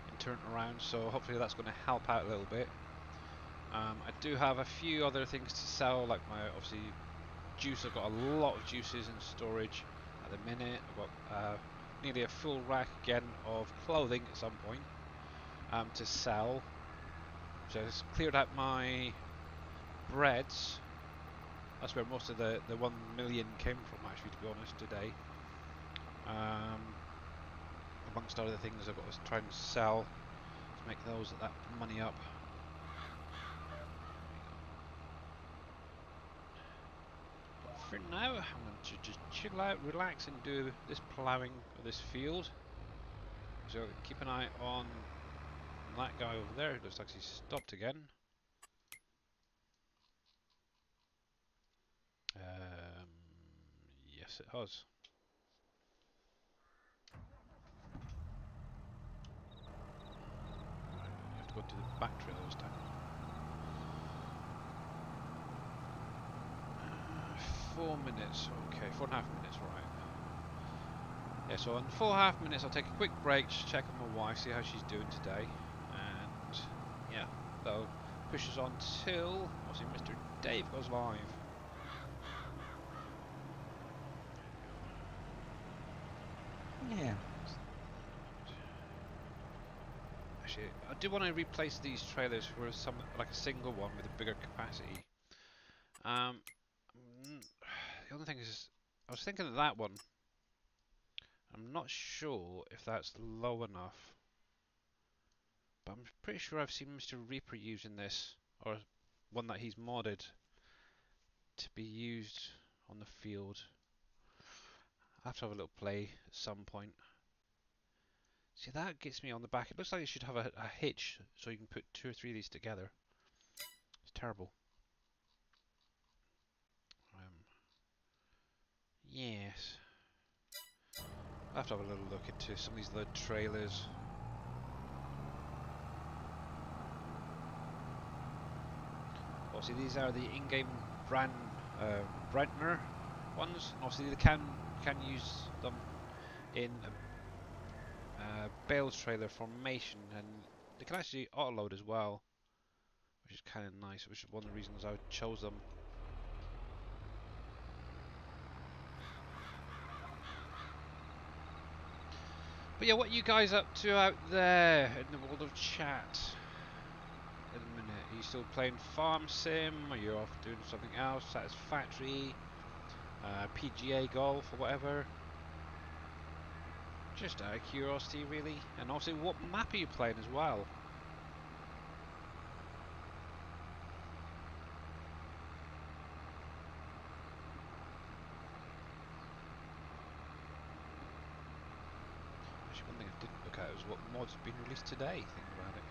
and turn around, so hopefully that's going to help out a little bit. I do have a few other things to sell, like my obviously juice. I've got a lot of juices in storage at the minute. I've got nearly a full rack again of clothing at some point to sell. So I just cleared out my breads. That's where most of the 1 million came from, actually, to be honest, today. Amongst other things, I've got to try and sell to make that money up. For now, I'm going to just chill out, relax, and do this ploughing of this field. So keep an eye on that guy over there who looks like he's stopped again. Yes, it has. Right, you have to go to the back trail this time. 4 minutes, okay, 4.5 minutes, right. Yeah, so in 4.5 minutes I'll take a quick break, just check on my wife, see how she's doing today. And yeah, that'll push us on till obviously Mr. Dave goes live. Yeah. Actually, I do want to replace these trailers for some, like a single one with a bigger capacity. The other thing is, I was thinking of that one. I'm not sure if that's low enough, but I'm pretty sure I've seen Mr. Reaper using this, or one that he's modded to be used on the field. I'll have to have a little play at some point. See, that gets me on the back. It looks like it should have a hitch so you can put 2 or 3 of these together. It's terrible. Yes. I'll have to have a little look into some of these other trailers. Obviously, these are the in-game Brentner ones. Obviously, they can use them in Bale's trailer formation, and they can actually auto-load as well, which is kind of nice, which is one of the reasons I chose them. But yeah, what are you guys up to out there in the world of chat at the minute? Are you still playing Farm Sim? Are you off doing something else? Satisfactory? PGA golf or whatever? Just out of curiosity, really. And also, what map are you playing as well? Actually, one thing I didn't look at was what mods have been released today. Thinking about it.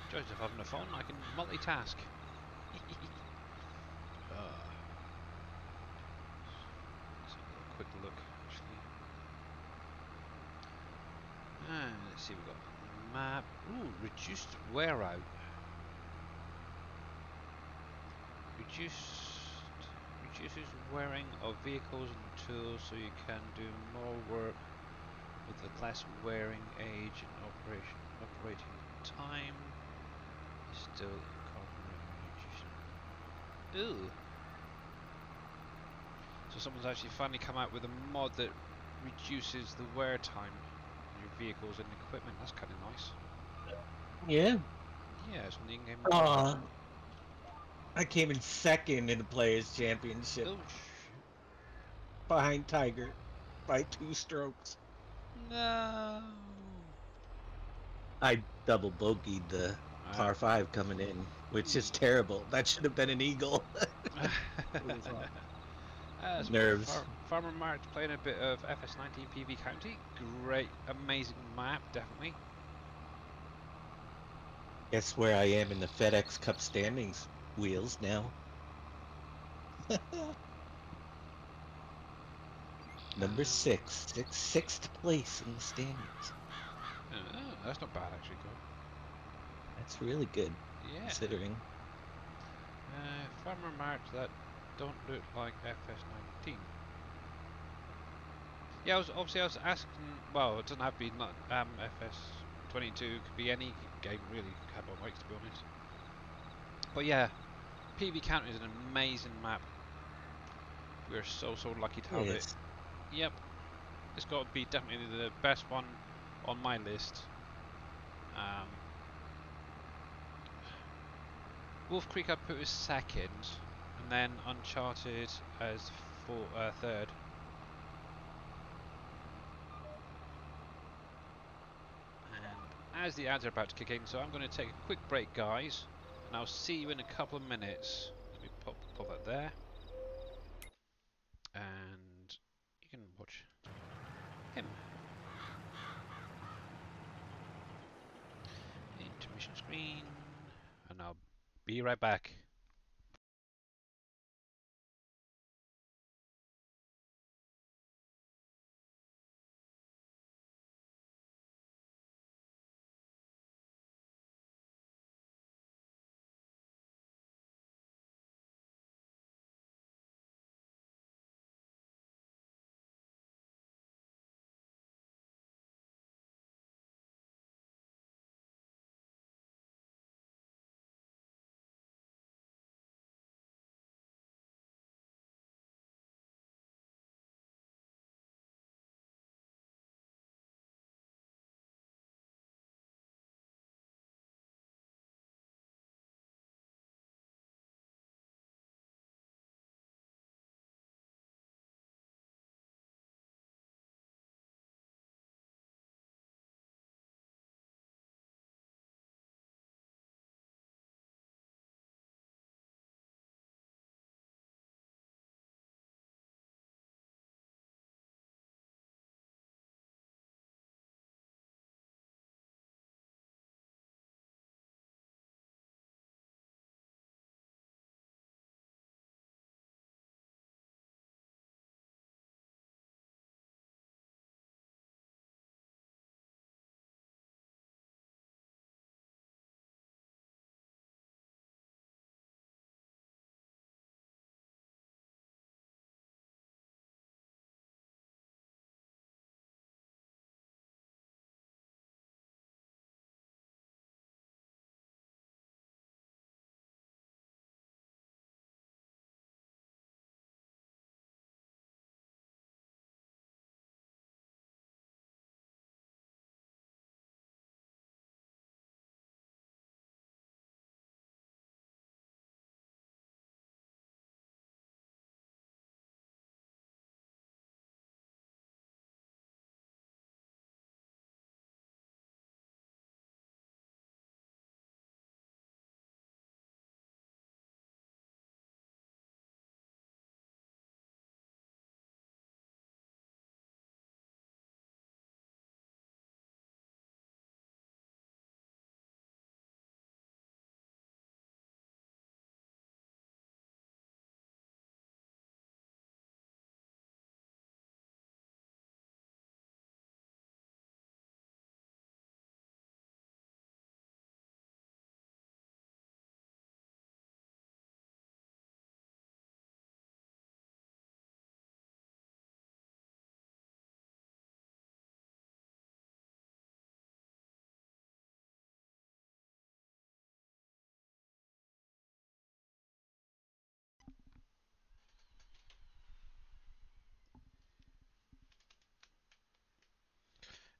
Joys of having a phone, I can multitask. Let's have a quick look, actually. Let's see, we've got map. Ooh, reduced wear out. Reduces wearing of vehicles and tools so you can do more work with the less wearing age and operating time. Still incorporating reduction. Ooh. So someone's actually finally come out with a mod that reduces the wear time on your vehicles and equipment. That's kind of nice. Yeah. Yeah, it's on the in-game. I came in second in the Players' Championship Oh shoot! behind Tiger by 2 strokes. No. I double bogeyed the par 5 coming in, which is terrible. That should have been an eagle. It was So nerves. Farmer Mark's playing a bit of FS19 PV County. Great, amazing map, definitely. Guess where I am in the FedEx Cup standings, Wheels, now. Number 6, sixth place in the standings. That's not bad actually, Cole. That's really good, Yeah. considering. Farmer Marks that don't look like FS19. Yeah, I was asking. Well, it doesn't have to be not FS22. Could be any game really. Carbon Bikes, to be honest. But yeah, PV County is an amazing map. We are so lucky to have it. Yes. Yep, it's got to be definitely the best one on my list. WolfCreek I put as second, and then Uncharted as third. And as the ads are about to kick in, so I'm going to take a quick break, guys, and I'll see you in a couple of minutes. Let me pop that there, and you can watch him. Intermission screen, and I'll be right back.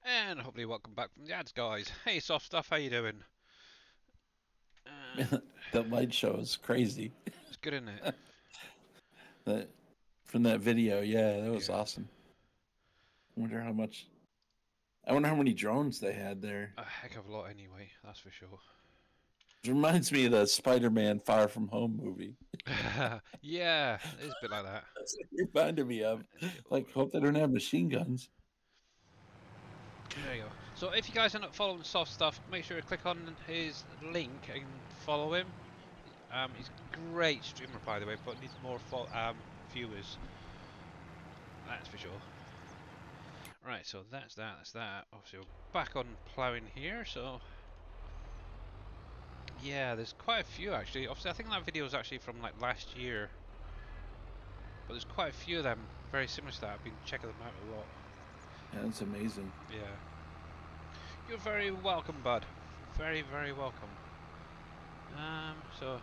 And hopefully welcome back from the ads, guys. Hey, Soft Stuff, how you doing? That light show is crazy. It's good, isn't it? That from that video, yeah, that was Yeah. awesome. I wonder how much. I wonder how many drones they had there. A heck of a lot, anyway. That's for sure. It reminds me of the Spider-Man Far From Home movie. Yeah, it's a bit like that. That's what it reminded me of. Let's get over. Like, hope they don't have machine guns. There you go. So if you guys are not following Soft Stuff, make sure to click on his link and follow him. He's a great streamer, by the way, but needs more viewers. That's for sure. Right, so that's that. That's that. Obviously, we're back on ploughing here. So yeah, there's quite a few actually. Obviously, I think that video was actually from like last year, but there's quite a few of them very similar to that. I've been checking them out a lot. Yeah, that's amazing. Yeah. You're very welcome, bud. Very, very welcome. So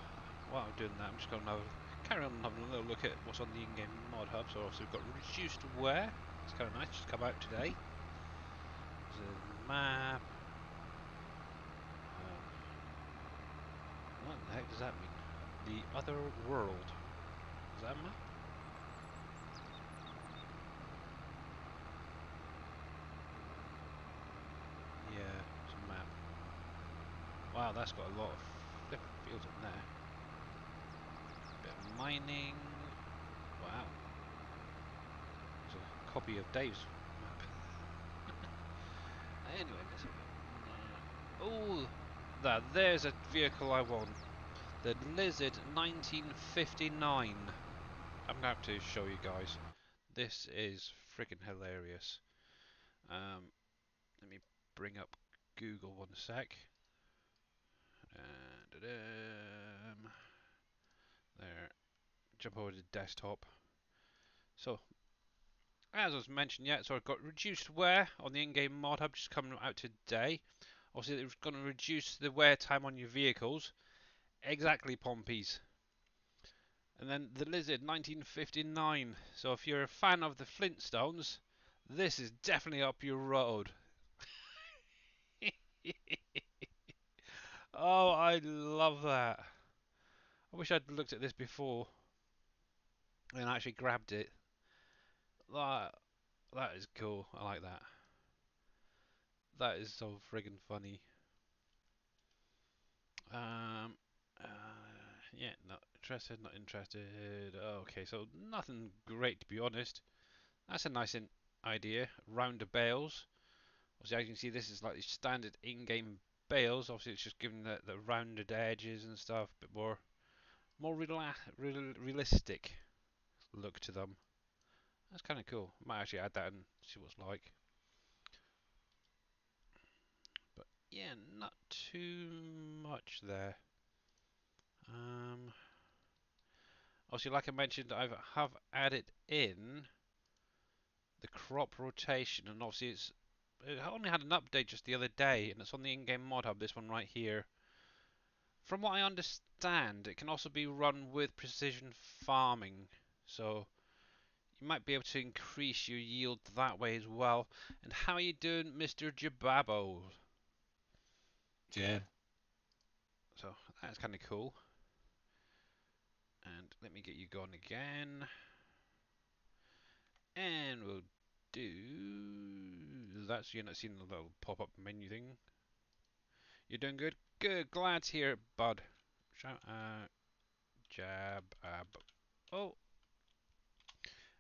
while I'm doing that, I'm just going to carry on having a little look at what's on the in-game mod hub. So obviously we've got reduced wear. It's kind of nice, just come out today. There's a map. What the heck does that mean? The other world. Is that a map? Yeah, it's a map. Wow, that's got a lot of flipping fields in there. Bit of mining. Wow. There's a copy of Dave's map. Anyway, let's have a look. Oh, there's a vehicle I want. The Lizard 1959. I'm gonna have to show you guys. This is freaking hilarious. Let me bring up Google one sec. And there, jump over to desktop. So, as I was mentioned, yeah, so I've got reduced wear on the in-game mod hub just coming out today. Obviously, it's going to reduce the wear time on your vehicles. Exactly, Pompies. And then the Lizard 1959. So if you're a fan of the Flintstones, this is definitely up your road. Oh, I love that. I wish I'd looked at this before and actually grabbed it. That, that is cool. I like that. That is so friggin' funny. Um, uh, yeah, not interested, not interested. Okay, so nothing great to be honest. That's a nice idea. Rounder bales. Obviously, as you can see, this is like the standard in-game bales. Obviously, it's just giving the rounded edges and stuff, a bit more realistic look to them. That's kind of cool. Might actually add that and see what's like. But yeah, not too much there. Obviously, like I mentioned, I have added in the crop rotation, and obviously it only had an update just the other day, and it's on the in-game mod hub. This one right here. From what I understand, it can also be run with precision farming, so you might be able to increase your yield that way as well. And how are you doing, Mr. Jababo? Yeah. So that's kind of cool. And let me get you going again. And we'll do that so you're not seeing the little pop-up menu thing. You're doing good? Good, glad to hear it, bud. Shout out, jab, oh.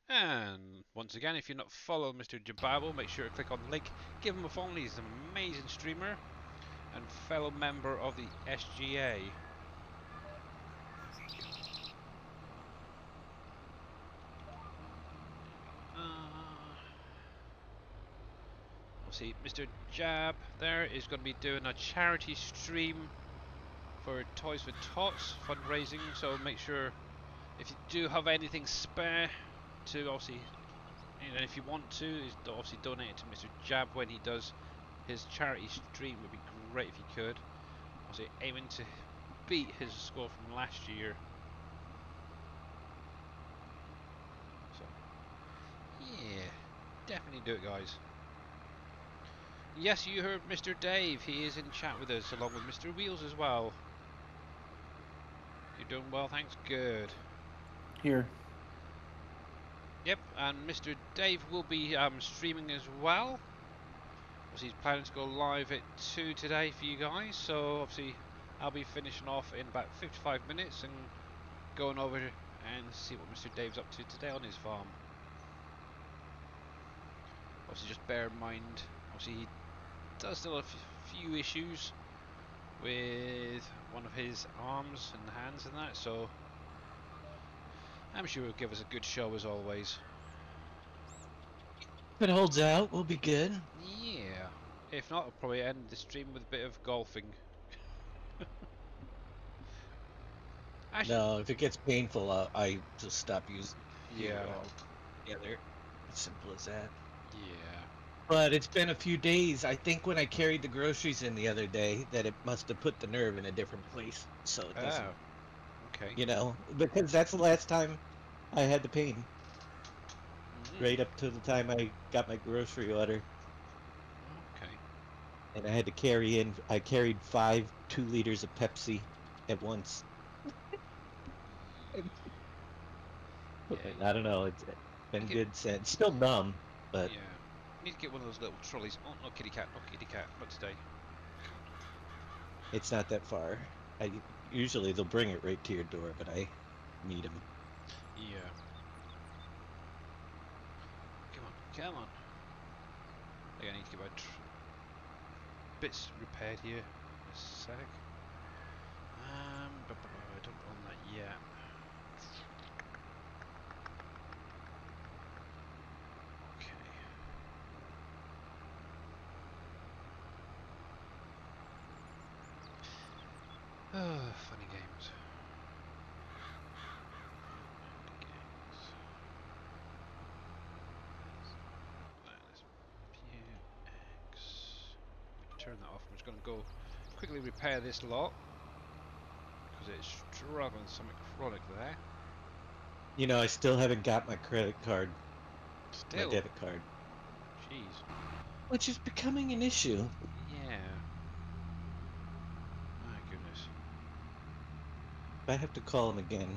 And once again, if you're not following Mr. Jababo, make sure to click on the link. Give him a follow, he's an amazing streamer and fellow member of the SGA. We'll see, Mr. Jab there is going to be doing a charity stream for Toys for Tots fundraising, so make sure if you do have anything spare to obviously, and if you want to, is obviously donate it to Mr. Jab when he does his charity stream. Would be great if you could. Obviously aiming to beat his score from last year. So yeah, definitely do it, guys. Yes, you heard Mr. Dave. He is in chat with us, along with Mr. Wheels as well. You're doing well, thanks. Good. Here. Yep, and Mr. Dave will be streaming as well. Obviously, he's planning to go live at 2 today for you guys. So obviously, I'll be finishing off in about 55 minutes and going over and see what Mr. Dave's up to today on his farm. Obviously, just bear in mind, obviously he does still have a few issues with one of his arms and hands and that, so I'm sure he'll give us a good show as always. If it holds out, we'll be good. Yeah. If not, I'll probably end the stream with a bit of golfing. Actually, No, if it gets painful, I just stop using the computer yeah, altogether. It's simple as that. yeah. But it's been a few days. I think when I carried the groceries in the other day, that it must have put the nerve in a different place, so it doesn't. Oh, okay. You know, because that's the last time I had the pain. Right up to the time I got my grocery order. Okay. And I carried 2 liters of Pepsi at once. Yeah. I don't know, it's been You good since. Still numb, but yeah. You need to get one of those little trolleys. Oh, no kitty cat, no kitty cat, not today. it's not that far. Usually they'll bring it right to your door, but I meet them. Yeah. Come on, come on. I think I need to get my bits repaired here in a sec. I don't own that yet. Okay. Oh, funny games. Turn that off. I'm just going to go quickly repair this lot because it's struggling something chronic there. You know, I still haven't got my credit card, my Still, debit card, jeez. which is becoming an issue. Yeah. My goodness. If I have to call him again,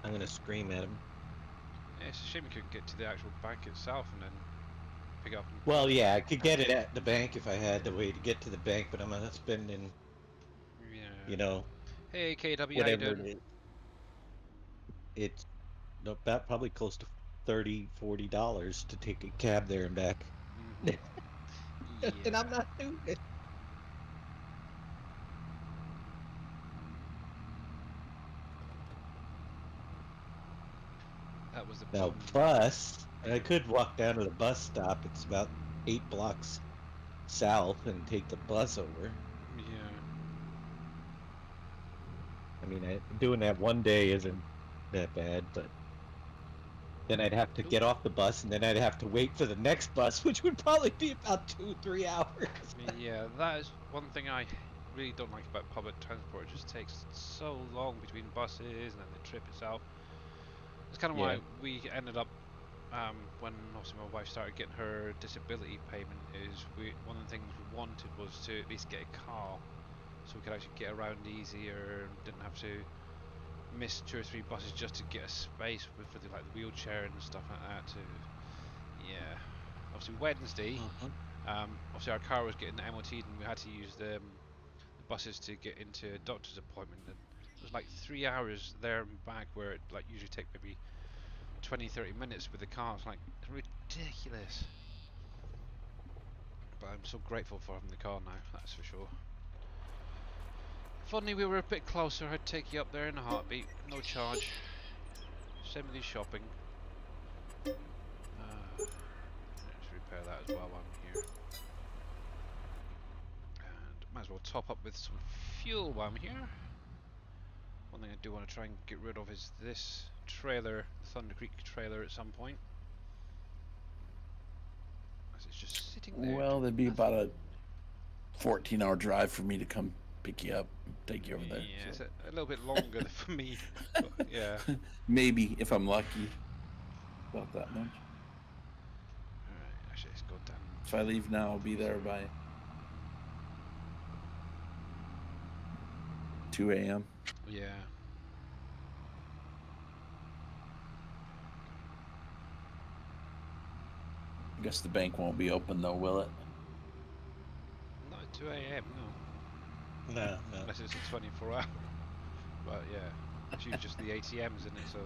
I'm gonna scream at him. Yeah, it's a shame you couldn't get to the actual bank itself and then pick up and Well, yeah, I could get it at the bank if I had the way to get to the bank, but I'm gonna spend in, yeah. you know, Hey KW, how you whatever doing? it is. It's about probably close to $30-40 to take a cab there and back. And I'm Yeah. not doing it. That was the Now, problem. bus, I Yeah. could walk down to the bus stop. It's about 8 blocks south and take the bus over. Yeah. I mean, doing that one day isn't that bad, but then I'd have to Nope. get off the bus and then I'd have to wait for the next bus, which would probably be about 2-3 hours. Yeah, that is one thing I really don't like about public transport. It just takes so long between buses and then the trip itself. That's kind of Yeah. why we ended up, when obviously my wife started getting her disability payment, is one of the things we wanted was to at least get a car so we could actually get around easier and didn't have to miss 2 or 3 buses just to get a space for the wheelchair and stuff like that. To yeah, obviously Wednesday. Mhm. Obviously our car was getting MOT'd and we had to use the buses to get into a doctor's appointment, and it was like 3 hours there and back where it usually take maybe 20-30 minutes with the car. It's like it's ridiculous, but I'm so grateful for having the car now, that's for sure. If only we were a bit closer, I'd take you up there in a heartbeat, no charge. Same with the shopping. Let's repair that as well while I'm here. And might as well top up with some fuel while I'm here. One thing I do want to try and get rid of is this trailer, the Thunder Creek trailer, at some point. As it's just sitting there. Well, there'd be about a 14-hour drive for me to come pick you up, take you over there. Yeah, So. it's a little bit longer for me. But yeah. Maybe if I'm lucky. About that much. Alright, actually, let's go down. If I leave now, I'll be there by 2 a.m. Yeah. I guess the bank won't be open though, will it? Not at 2 a.m. No. No. Unless it's a 24 hour. But yeah, it's usually just the ATMs, isn't it? So.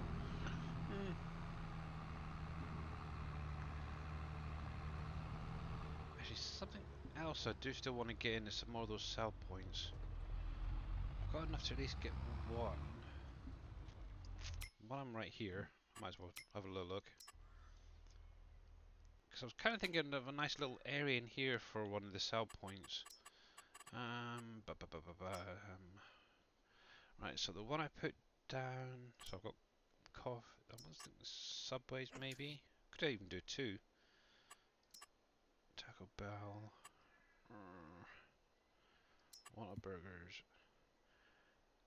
Actually, something else I do still want to get in is some more of those sell points. I've got enough to at least get one. While I'm right here, might as well have a little look. Because I was kind of thinking of a nice little area in here for one of the sell points. Right, so the one I put down, so I've got coffee, I was thinking Subways maybe? Could I even do two? Taco Bell, Whataburgers.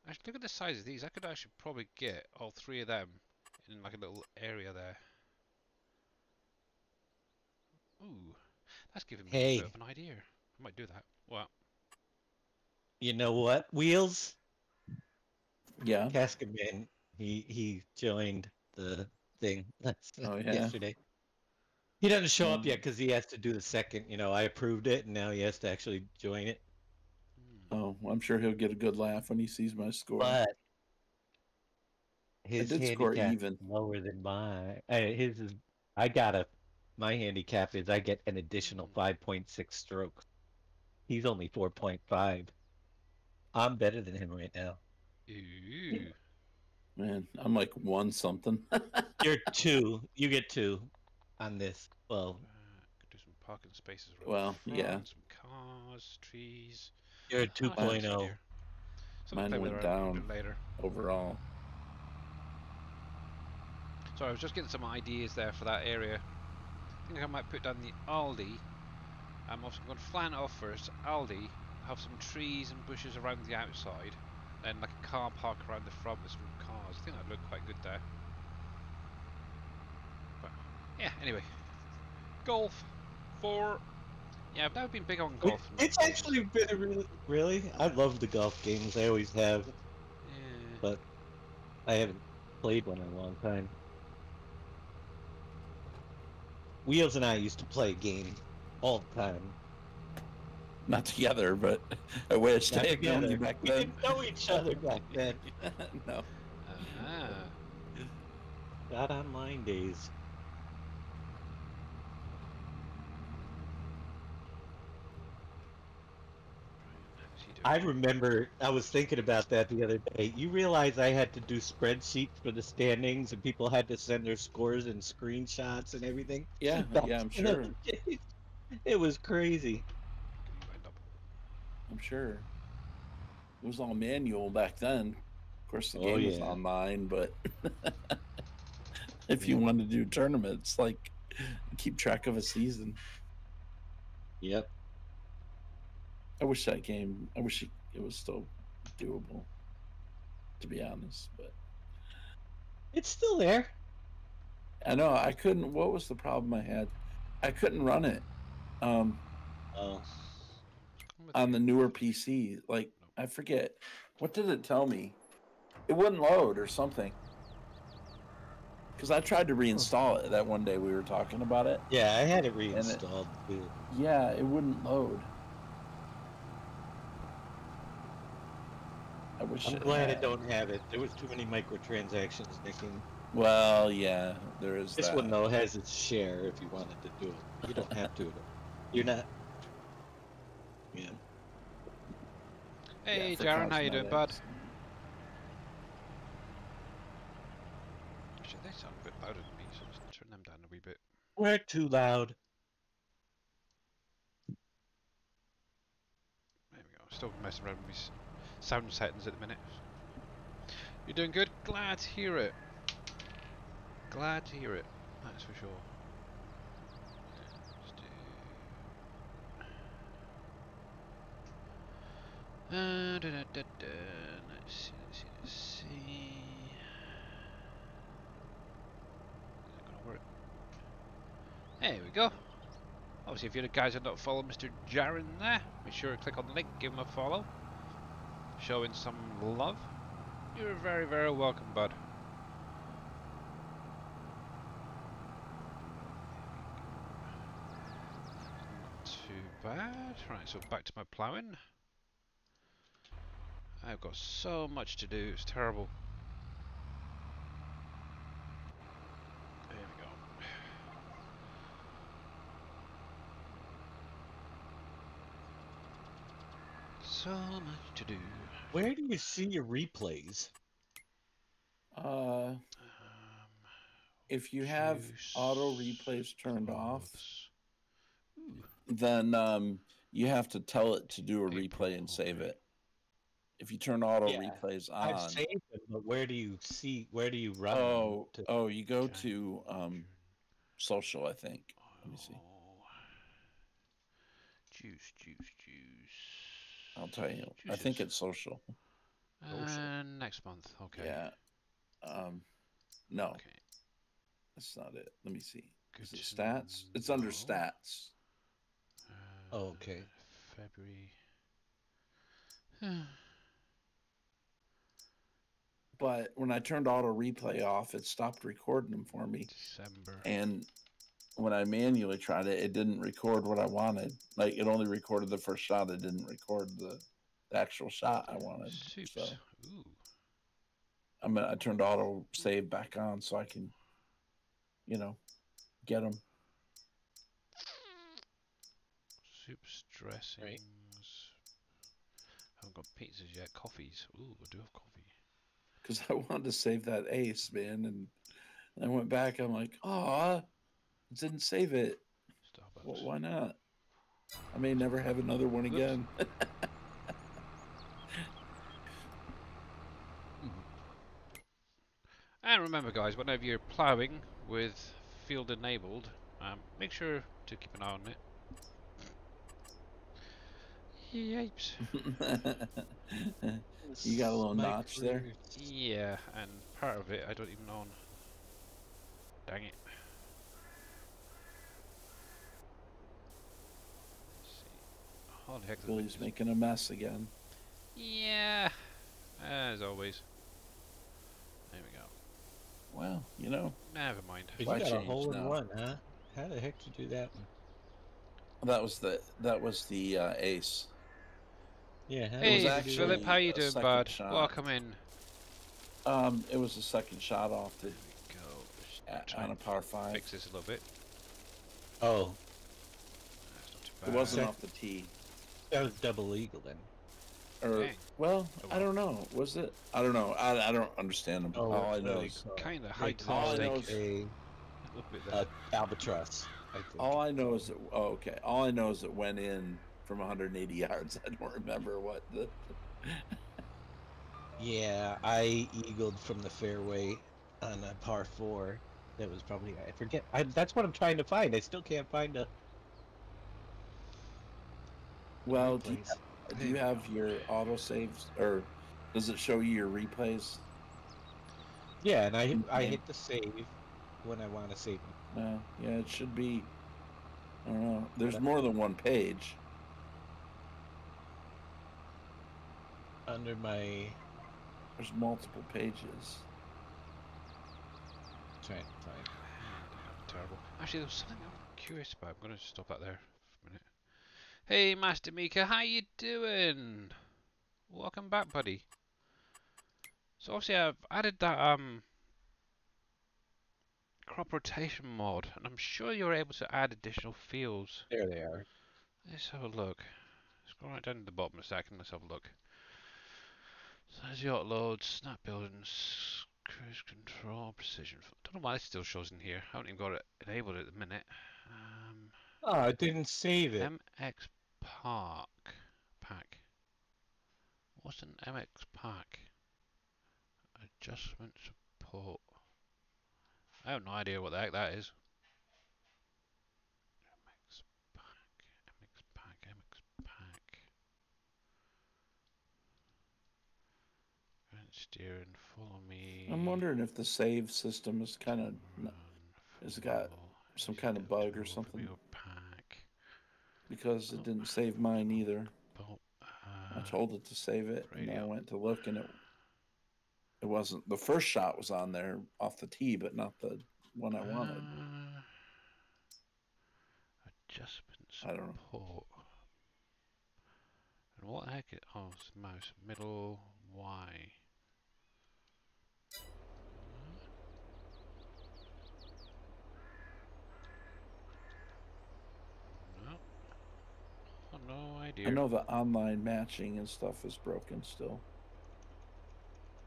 Actually, look at the size of these. I could actually probably get all three of them in like a little area there. Ooh, that's giving me a bit Hey, of an idea. I might do that. What? you know what? Wheels? Yeah. Casket Man. He joined the thing Oh yeah. yesterday. He doesn't show up yet Um, because he has to do the second. I approved it, and now he has to actually join it. oh, I'm sure he'll get a good laugh when he sees my score. But I his did score handicap even. is lower than mine. His is. I got a. My handicap is I get an additional 5.6 strokes. He's only 4.5. I'm better than him right now. Ooh. Man, I'm like one something. You're two. You get two on this. Well, Could do some parking spaces around Well, the yeah. front, some cars, trees. you're a Oh, actually, nice 2.0. idea. Something to Mine play with went around a bit down later. overall. So I was just getting some ideas there for that area. I think I might put down the Aldi. I'm also going to flan it off first. Aldi, have some trees and bushes around the outside, then like a car park around the front with some cars. I think that'd look quite good there. But yeah, anyway, golf for. Yeah, I've never been big on golf It's games. actually been a really. I love the golf games. I always have, Yeah. but I haven't played one in a long time. Wheels and I used to play games all the time. Not together, but I wish Not I had known you together. back We then. didn't know each other back then. No. Ah. Not online days. How's he I doing? remember I was thinking about that the other day. You realize I had to do spreadsheets for the standings and people had to send their scores and screenshots and everything Yeah, back yeah, I'm in those sure. days. It was crazy. Can you end up? I'm sure. It was all manual back then. Of course, the Oh game was yeah. online, but if you Yep. wanted to do tournaments, like keep track of a season. Yep. I wish that game. I wish it was still doable, to be honest. But It's still there. I know I couldn't. What was the problem I had? I couldn't run it um, Oh. What's wrong with on you? the newer PC. Like Nope. I forget what did it tell me? It wouldn't load or something. Because I tried to reinstall it that one day we were talking about it, Yeah, I had it and it reinstalled too. yeah, it wouldn't load. I wish I'm it glad I had. don't have it. There was too many microtransactions making. Well, yeah, there is This that. one though has its share if you wanted to do it. You don't have to. You're not. Yeah. Hey, Yeah, for Jaren, how you doing, bud? cosmetics. Actually, they sound a bit louder than me, so just turn them down a wee bit. We're too loud. There we go. Still messing around with my sound settings at the minute. You're doing good. Glad to hear it. Glad to hear it. That's for sure. Let's do. Let's see. Let's see. Is it gonna work? There we go. Obviously, if you guys have not followed Mr. Jaren there, make sure to click on the link, give him a follow, showing some love. You're very, very welcome, bud. Not too bad. Right, so back to my ploughing. I've got so much to do, it's terrible. There we go. So much to do. Where do you see your replays? If you have juice, auto replays turned off, clothes. Ooh, then you have to tell it to do a April, replay and save okay. it. If you turn auto Yeah, replays I've on, saved them, but where do you see? Where do you run them? you go January, to June. social, I think. Let me see. Oh, juice. I'll tell you. I Juices. think it's social. And next month, okay. Yeah. No, Okay. that's not it. Let me see. Good Is it to stats? It's under know. stats. Oh, okay. February. But when I turned auto replay off, it stopped recording them for me. December. And when I manually tried it, it didn't record what I wanted. Like it only recorded the first shot. It didn't record the actual shot I wanted. Soups. So Ooh. I turned auto save back on so I can, get them. Soups, dressings. Right. Haven't got pizzas yet. Coffees. Ooh, I do have coffee. Because I wanted to save that ace, man, and I went back. I'm like, oh, didn't save it. Starbucks. Well, why not? I may never have another one Whoops. again. And remember, guys, whenever you're ploughing with field enabled, make sure to keep an eye on it. Yipes. You got a little notch there? Yeah, and part of it I don't even own. Dang it. Let's see. Holy heck, the wind Billy's is... making a mess again. Yeah, as always. There we go. Well, Never mind. You Why got a change hole in now? one, huh? How the heck did you do that one? that was the ace. Yeah. How Hey, did you do Philip, that? how you a doing, second bud? shot. Welcome in. It was a second shot off There we go. Just try on a and par 5. fix this a little bit. Oh, That's not too It bad. wasn't off the tee. that was double eagle then. Or Dang. well, Oh, I well. don't know. Was it? I don't know. I don't understand them. Oh, all I what know do is they call it? Kind of They hides the call I know mistake. is- it A little bit there. a albatross. I think. all I know is that. Oh, okay. All I know is it went in from 180 yards. I don't remember what the. Yeah, I eagled from the fairway on a par 4. That was probably, I forget. That's what I'm trying to find. I still can't find a Well, replays. do There you we have go. your auto saves, or does it show you your replays? Yeah, and I Okay. hit the save when I want to save them. No. Yeah, it should be. I don't know. There's more than one page. Under my There's multiple pages. trying to find. Terrible. Actually, there was something I'm curious about. I'm going to stop that there for a minute. Hey, Master Mika, how you doing? Welcome back, buddy. So obviously I've added that crop rotation mod, and I'm sure you're able to add additional fields. There they are. Let's have a look. Scroll right down to the bottom a second. Let's have a look. Size yacht load, snap buildings, cruise control, precision. Don't know why it still shows in here. I haven't even got it enabled at the minute. Oh, it didn't save it. MX Park pack. What's an MX pack? Adjustment support. I have no idea what the heck that is. MX Pack. Front steering, follow me. I'm wondering if the save system is kind of has got some kind of bug or something. Wheel pack. because it didn't save mine either. Oh, I told it to save it, and I radio. went to look, and it wasn't. The first shot was on there off the tee, but not the one I wanted. Adjustment I don't know. support. And what the heck is... Oh, it's mouse. Middle Y. No. Oh, no I idea. know the online matching and stuff is broken still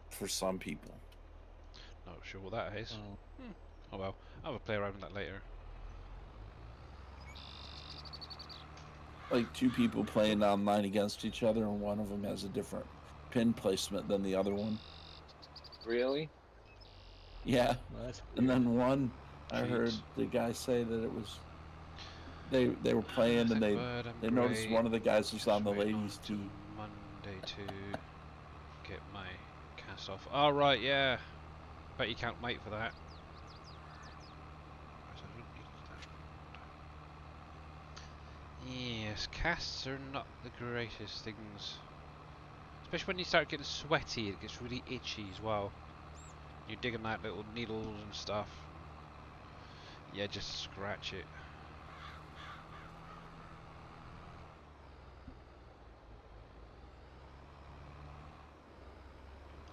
for some people. Not sure what that is. Oh. Oh well, I'll have a play around with that later. Like two people playing online against each other, and one of them has a different pin placement than the other one. Really? Yeah. Well, that's And weird. then one, I Cheats. heard the guy say that it was they were playing, and they noticed one of the guys was on the ladies' tee. Monday to get my cast off. Oh right, yeah. Bet you can't wait for that. Yes, casts are not the greatest things. Especially when you start getting sweaty, it gets really itchy as well. You're digging out little needles and stuff. Yeah, just scratch it.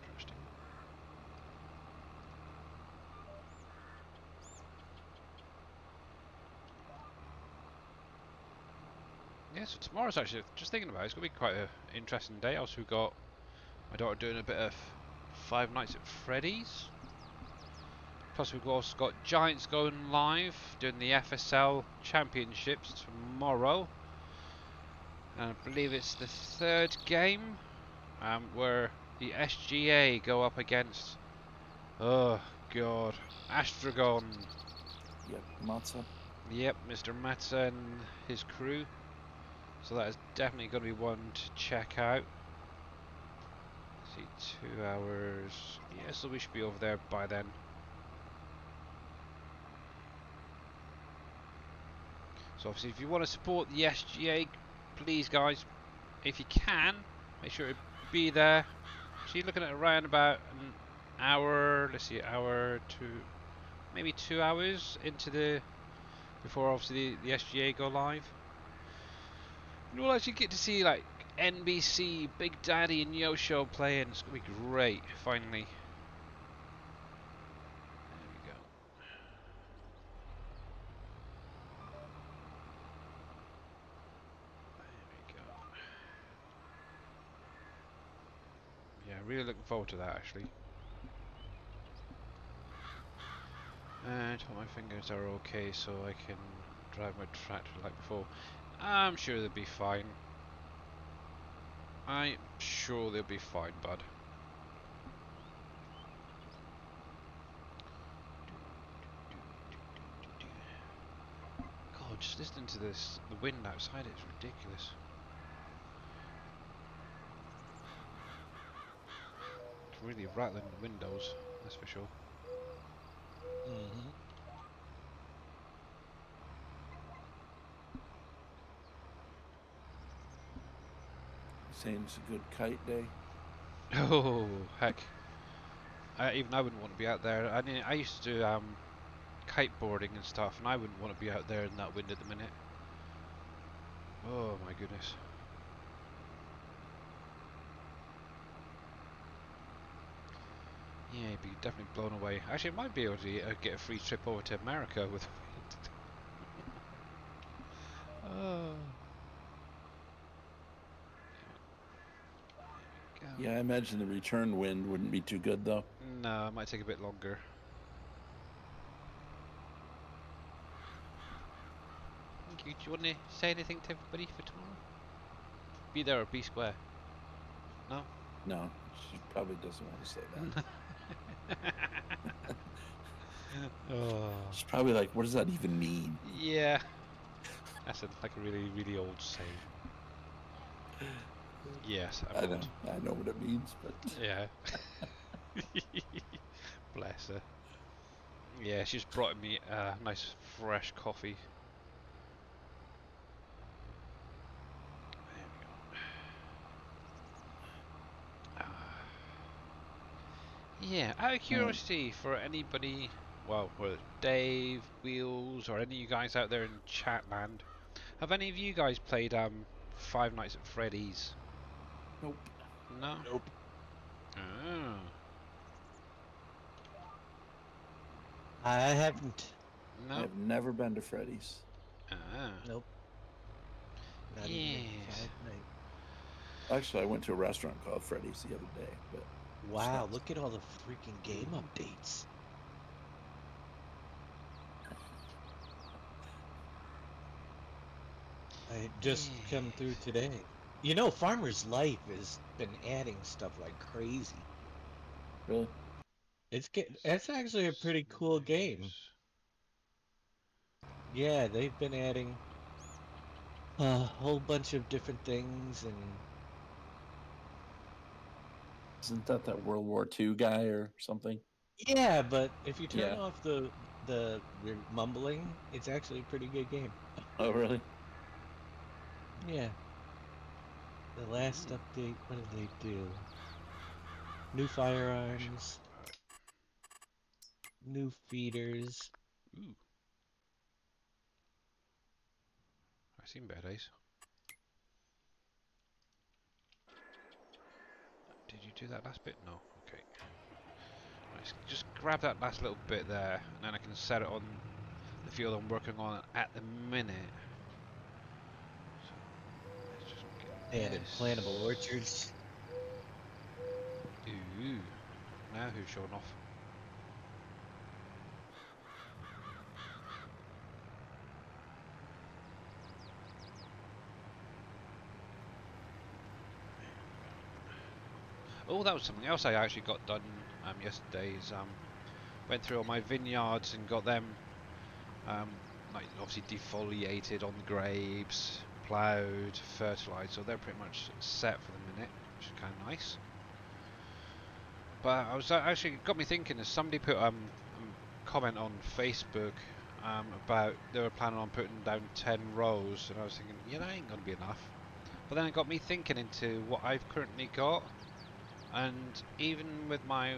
Interesting. Yeah, so tomorrow's actually, just thinking about it, it's going to be quite an interesting day. Also, we've got my daughter doing a bit of Five Nights at Freddy's. Plus, we've also got Giants going live, doing the FSL Championships tomorrow. And I believe it's the third game, where the SGA go up against, oh god, Astragon. Yep, Matza. Yep, Mr. Matza and his crew. So that is definitely going to be one to check out. Let's see, 2 hours. Yeah, so we should be over there by then. So obviously, if you want to support the SGA, please, guys, if you can, make sure to be there. So you're looking at around about an hour. Let's see, hour to maybe 2 hours into the before obviously the SGA go live. And we'll actually get to see like NBC, Big Daddy, and Yosho playing. It's gonna be great. Finally. There we go. There we go. Yeah, really looking forward to that actually. And hope my fingers are okay so I can drive my tractor like before. I'm sure they'll be fine. I'm sure they'll be fine, bud. God, just listening to this, the wind outside, it's ridiculous. It's really rattling the windows, that's for sure. Mm-hmm. Saying it's a good kite day. Oh, heck. Even I wouldn't want to be out there. I mean, I used to do kiteboarding and stuff, and I wouldn't want to be out there in that wind at the minute. Oh my goodness. Yeah, you'd be definitely blown away. Actually, I might be able to get a free trip over to America with wind. Oh. There we go. Yeah, I imagine the return wind wouldn't be too good though. No, it might take a bit longer. Thank you. Do you want to say anything to everybody for tomorrow? Be there or be square? No? No, she probably doesn't want to say that. Oh. She's probably like, what does that even mean? Yeah. That's like a really, really old saying. Yes, of I know. course. I know what it means, but Yeah. Bless her. Yeah, she's brought me a nice fresh coffee. Yeah, out of curiosity, for anybody, well, whether Dave, Wheels, or any of you guys out there in chat land, have any of you guys played Five Nights at Freddy's? Nope. No? Nope. Oh. I haven't. No? I've never been to Freddy's. Ah. Nope. Not even in Yes. 5 nights. Actually, I went to a restaurant called Freddy's the other day, but Wow, not- look at all the freaking game updates. I just come through Yes. today. You know, Farmer's Life has been adding stuff like crazy. really. It's actually a pretty cool game. Yeah, they've been adding a whole bunch of different things, and Isn't that World War II guy or something? yeah, but if you turn Yeah. off the mumbling, it's actually a pretty good game. Oh, really? Yeah. The last update, what did they do? New firearms, new feeders. Ooh. I've seen better days. Did you do that last bit? No. Okay. Right, just grab that last little bit there, and then I can set it on the field I'm working on at the minute. So let's just get Added this. plantable orchards. Ooh. Now who's showing off? Oh, that was something else I actually got done yesterday. Is went through all my vineyards and got them like obviously defoliated on the grapes, ploughed, fertilised, so they're pretty much set for the minute, which is kind of nice. But I was actually got me thinking. As somebody put comment on Facebook about they were planning on putting down 10 rows, and I was thinking, yeah, that ain't gonna be enough. But then it got me thinking into what I've currently got, and even with my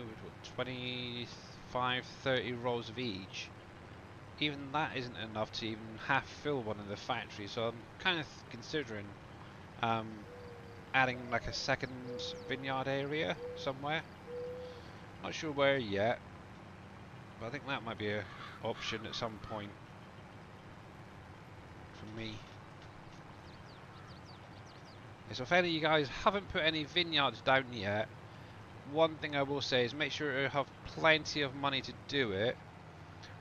25, 30 rows of each, even that isn't enough to even half fill one in the factory. So I'm kind of considering um, adding like a second vineyard area somewhere. Not sure where yet, but I think that might be an option at some point for me. So if any of you guys haven't put any vineyards down yet, one thing I will say is make sure you have plenty of money to do it,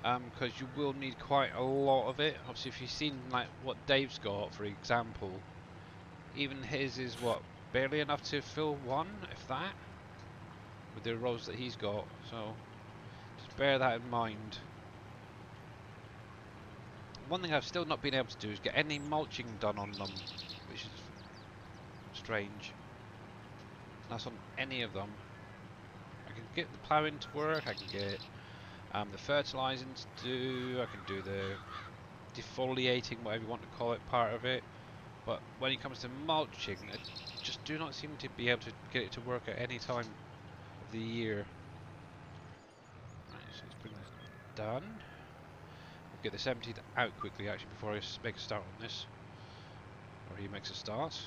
because you will need quite a lot of it. Obviously, if you've seen like what Dave's got, for example, even his is what, barely enough to fill one, if that, with the rows that he's got. So just bear that in mind. One thing I've still not been able to do is get any mulching done on them, which is strange. That's on any of them. I can get the ploughing to work, I can get the fertilising to do, I can do the defoliating, whatever you want to call it, part of it. But when it comes to mulching, I just do not seem to be able to get it to work at any time of the year. Right, so let's bring this done. We'll get this emptied out quickly actually before I make a start on this. Or he makes a start.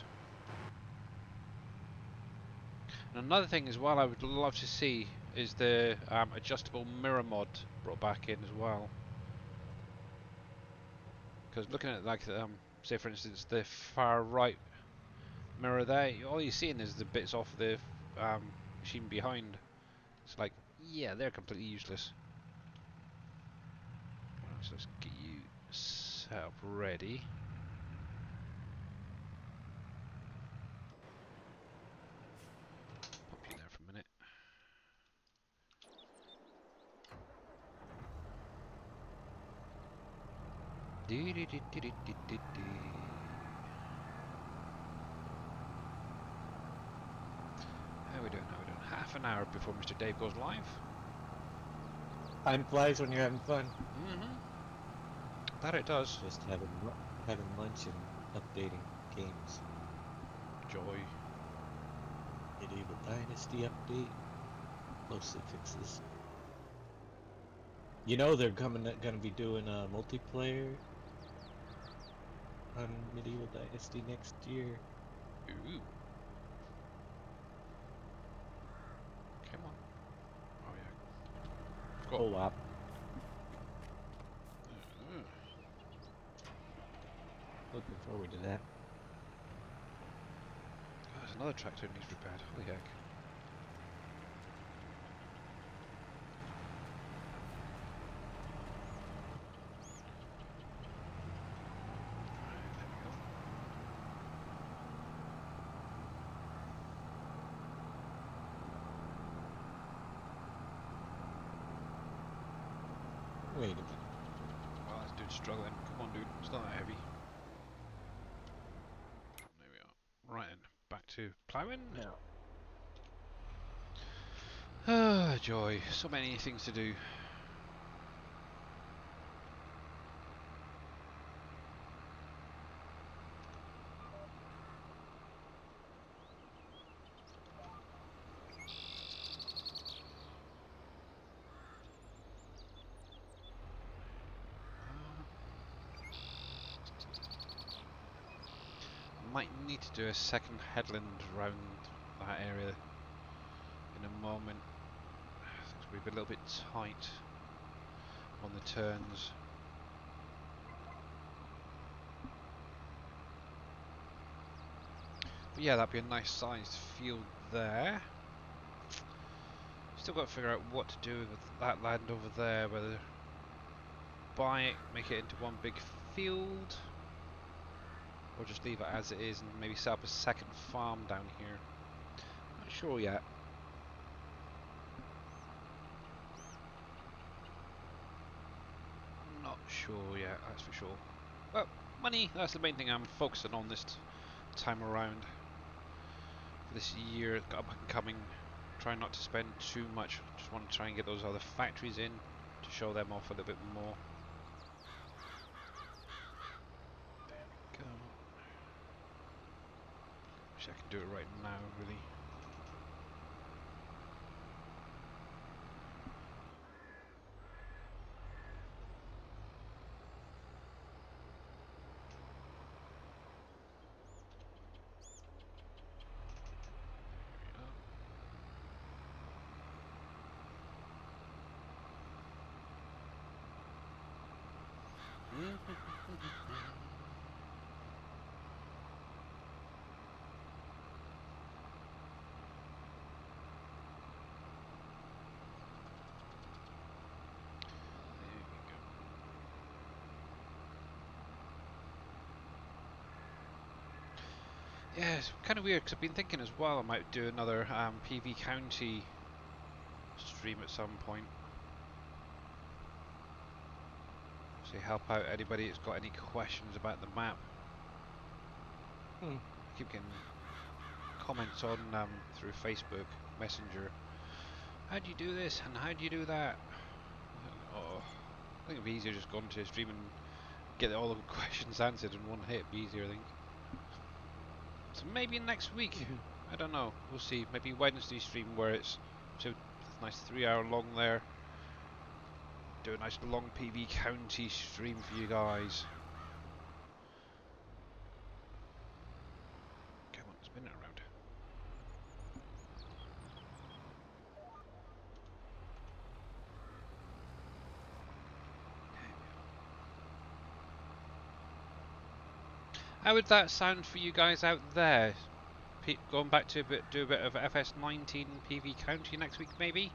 And another thing as well I would love to see is the adjustable mirror mod brought back in as well. Because looking at like say for instance the far right mirror there, all you're seeing is the bits off the machine behind. It's like, yeah, they're completely useless. Right, so let's get you set up ready. Pop you there for a minute. How are we doing? How are we doing? Half an hour before Mr. Dave goes live. Time flies when you're having fun. That it does. Just having lunch and updating games. Joy. Medieval Dynasty update. Mostly fixes. You know they're gonna be doing a multiplayer on Medieval Dynasty next year. Ooh. Come on. Oh yeah. Go. Co-op. Looking forward to that. Oh, there's another tractor that needs repaired. Holy heck. Right, there we go. Wait a minute. Well, this dude's struggling. Come on, dude. It's not that heavy. There we are. Right then. Back to ploughing. No. Ah, joy. So many things to do. Might need to do a second headland around that area in a moment. Things will be a little bit tight on the turns. But yeah, that'd be a nice sized field there. Still got to figure out what to do with that land over there, whether buy it, make it into one big field, or just leave it as it is and maybe set up a second farm down here. Not sure yet. Not sure yet, that's for sure. Well, money, that's the main thing I'm focusing on this time around. For this year, up and coming, try not to spend too much. Just want to try and get those other factories in to show them off a little bit more. There we go. Wish I could do it right now, really. Yeah, it's kind of weird because I've been thinking as well I might do another PV County stream at some point. So help out anybody that's got any questions about the map. I keep getting comments on through Facebook Messenger. How do you do this and how do you do that? Oh, I think it'd be easier just going to a stream and get all the questions answered in one hit. It'd be easier, I think. So maybe next week. I don't know. We'll see. Maybe Wednesday stream where it's so nice 3 hour long there. Do a nice long PV County stream for you guys. Come on, spin it around. How would that sound for you guys out there? Going back to do a bit of FS19 PV County next week, maybe?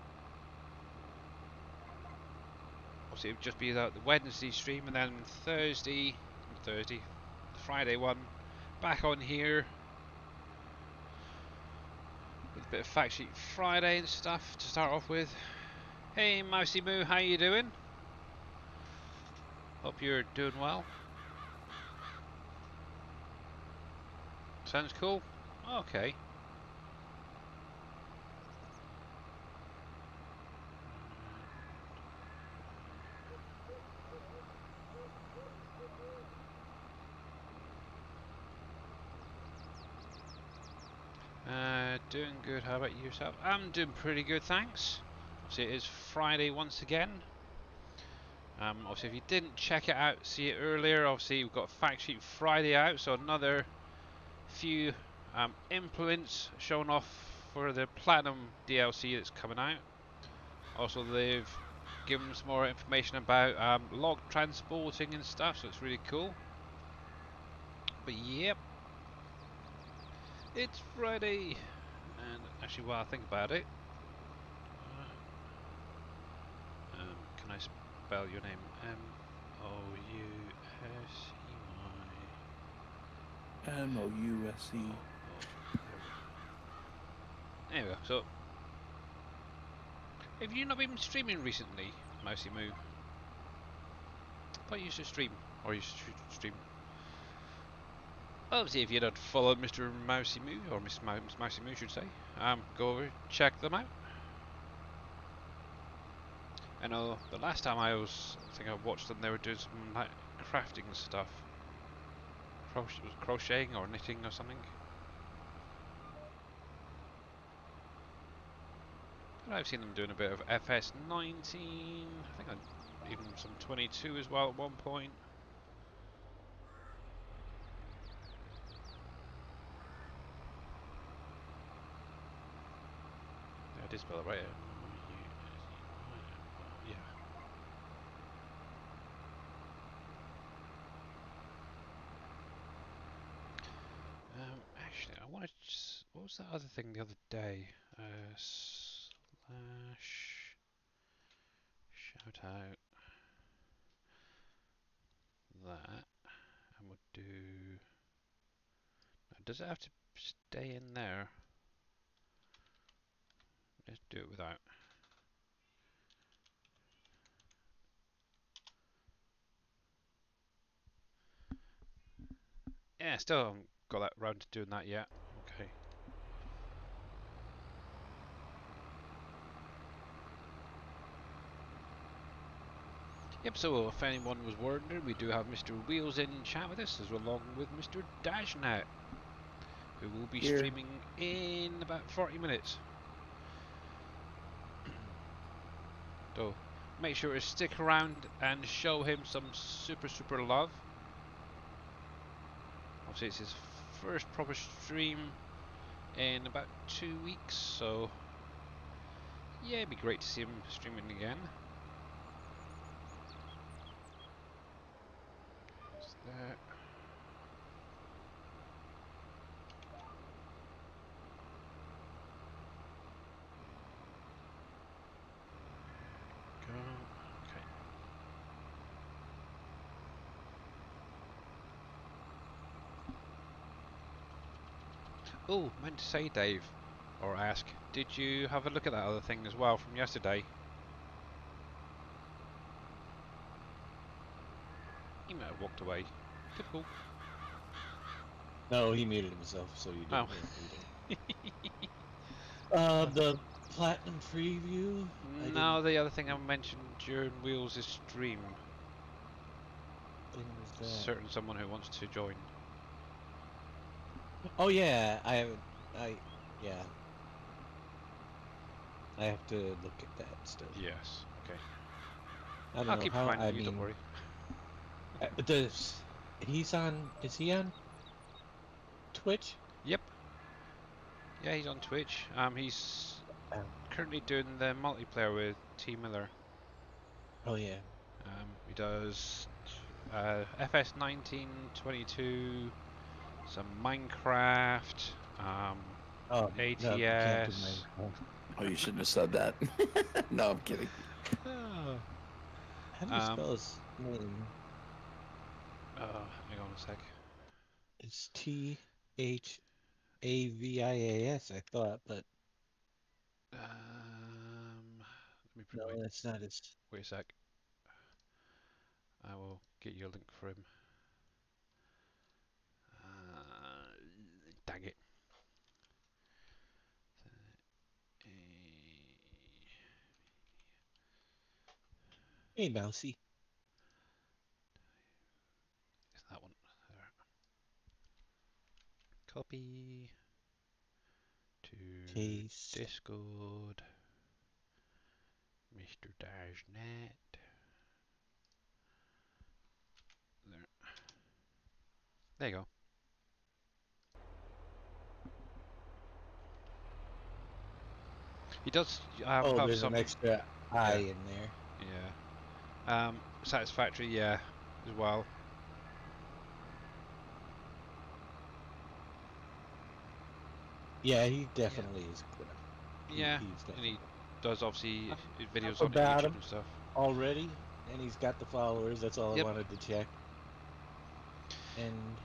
Obviously, it would just be the Wednesday stream, and then Thursday, Friday one, back on here with a bit of Fact Sheet Friday and stuff to start off with. Hey, Mousy Moo, how you doing? Hope you're doing well. Sounds cool. Okay. Doing good. How about yourself? I'm doing pretty good, thanks. Obviously, it is Friday once again. Obviously, if you didn't check it out, see it earlier. Obviously, we've got Fact Sheet Friday out, so another few implements shown off for the Platinum DLC that's coming out. Also, they've given some more information about log transporting and stuff, so it's really cool. But yep, it's Friday, and actually, while I think about it, can I spell your name? Mousey. MOUSE. There we go. So, have you not been streaming recently, Mousy Moo? I thought you used to stream, or you used to stream. Obviously, if you don't follow Mr. Mousy Moo, or Miss Mousy Moo, should say, go over, check them out. I know the last time I think I watched them, they were doing some like crafting stuff. Crocheting or knitting or something. But I've seen them doing a bit of FS19. I think even some 22 as well at one point. Yeah, I did spell it right. Yeah. Actually, I want to. What was that other thing the other day? Slash shout out that, and we'll do. Does it have to stay in there? Let's do it without. Yeah, still haven't got that round to doing that yet. Okay. Yep, so if anyone was wondering, we do have Mr. Wheels in chat with us, as well along with Mr. Dashnet, who will be Here. streaming in about 40 minutes. So make sure to stick around and show him some super love. Obviously it's his first proper stream in about 2 weeks, so yeah, it'd be great to see him streaming again. There's that. Go. Okay. Oh, meant to say, Dave, or ask, did you have a look at that other thing as well from yesterday? He might have walked away. Typical. No, he muted himself, so you Oh. didn't hear him. The platinum preview. No, the other thing I mentioned during Wheels' stream. Thing was that. Certain someone who wants to join. Oh yeah, I haven't. Yeah. I have to look at that still. Yes. Okay. I don't I'll know keep how. reminding I you. mean, Don't worry. he's on? Is he on Twitch? Yep. Yeah, he's on Twitch. He's Oh. currently doing the multiplayer with T Miller. Oh yeah. He does FS 1922, some Minecraft, Oh no, you can't do ATS. Minecraft. Oh, you shouldn't have said that. No, I'm kidding. How do you spell his name? Hang on a sec. It's THAVIAS, I thought, but Let me no, that's not his. wait a sec. I will get you a link for him. Dang it. Hey, Mousy. It's that one. There. Copy to to Paste. Discord. Mr. Dashnet. There you go. He does Oh, have there's some. an extra I Yeah. in there. Yeah. Satisfactory, yeah, as well. Yeah, he definitely is good. Yeah, He's and definitely. he does obviously videos on About YouTube him and stuff. already, and he's got the followers. That's all I Yep. wanted to check. And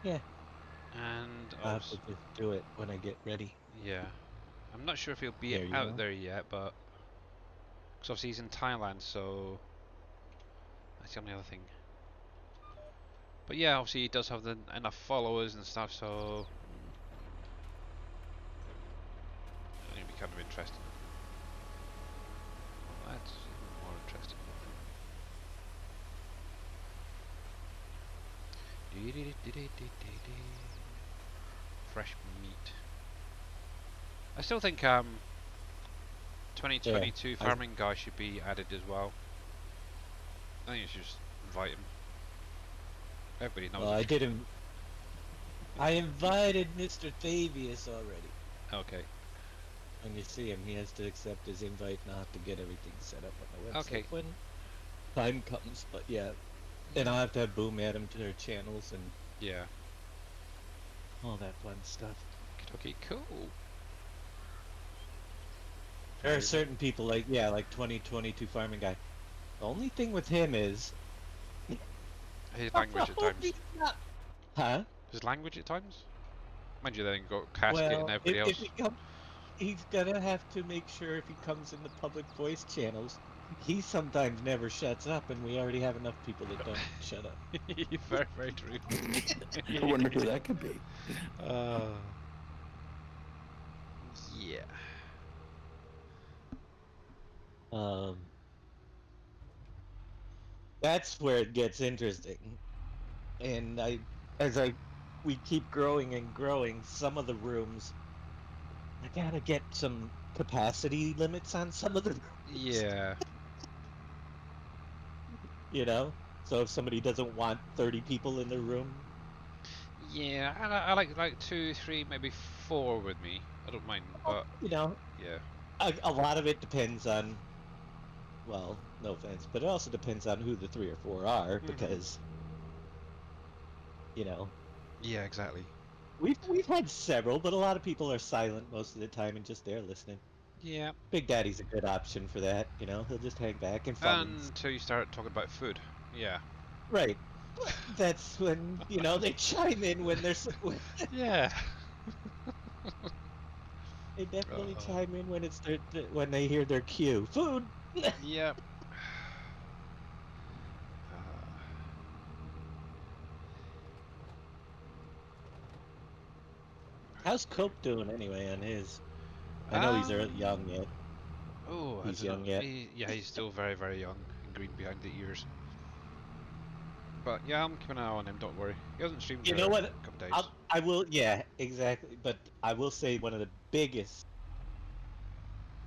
yeah, And I'll have to just do it when I get ready. yeah, I'm not sure if he'll be There you out go. there yet, but because obviously he's in Thailand, so that's the only other thing. But yeah, obviously he does have enough followers and stuff, so it'll be kind of interesting. Well, that's even more interesting. Fresh meat. I still think 2022 Yeah, farming guy should be added as well. I think you should just invite him. Everybody knows well, I him. didn't. I invited Mr. Thavius already. Okay. When you see him, he has to accept his invite, and I'll have to get everything set up on the website Okay. when time comes. But yeah, and I'll have to have Boom add him to their channels and Yeah. all that fun stuff. Okay, cool. There are certain people like 2022 farming guy. The only thing with him is His language at times. Huh? His language at times? Mind you, then got Casket and Well, everybody if else. he comes, he's gonna have to make sure if he comes in the public voice channels, he sometimes never shuts up, and we already have enough people that don't shut up. Very, very true. I wonder who that could be. Yeah. Um, that's where it gets interesting. And we keep growing and growing, some of the rooms, I gotta get some capacity limits on some of the rooms. Yeah. You know? So if somebody doesn't want 30 people in their room, Yeah, I like 2, 3, maybe 4 with me. I don't mind, but you know, yeah. a lot of it depends on, well, no offense, but it also depends on who the 3 or 4 are, because, you know, Yeah, exactly. we've had several, but a lot of people are silent most of the time and just there listening. Yeah. Big Daddy's a good option for that, you know, he'll just hang back and fummins. Until you start talking about food. Yeah. Right. But that's when, you know, they chime in when there's Yeah. they definitely Oh. chime in when it's when they hear their cue. Food. Yep. How's Cope doing anyway on his? I know he's Um. young yet. Oh, I He's don't know. young yet. Yeah, he's still very, very young and green behind the ears. But yeah, I'm keeping an eye on him. Don't worry. He hasn't streamed You for know a what? couple of days. I will. Yeah, exactly. But I will say one of the biggest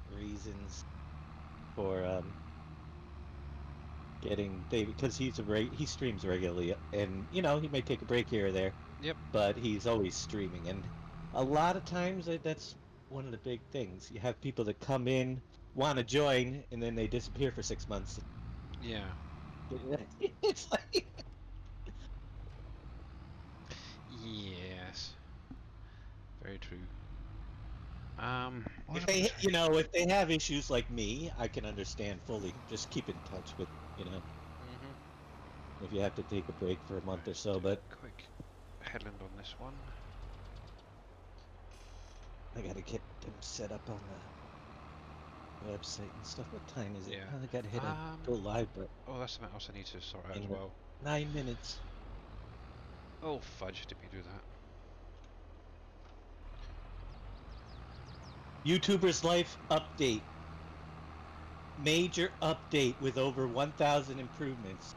reasons for getting David, because he streams regularly, and you know he may take a break here or there, Yep. but he's always streaming, and a lot of times that's one of the big things. You have people that come in, want to join, and then they disappear for 6 months. Yeah. It's like Yes. Very true. What if am I gonna they, say? you know, if they have issues like me, I can understand fully. Just keep in touch with, you know, if you have to take a break for a month or Let's so. do But a quick headland on this one. I gotta get them set up on the website and stuff. What time is it? Yeah. I gotta hit go live, but Oh, that's something else I need to sort out as in well. 9 minutes. Oh, fudge, did we do that? YouTuber's life update. Major update with over 1,000 improvements.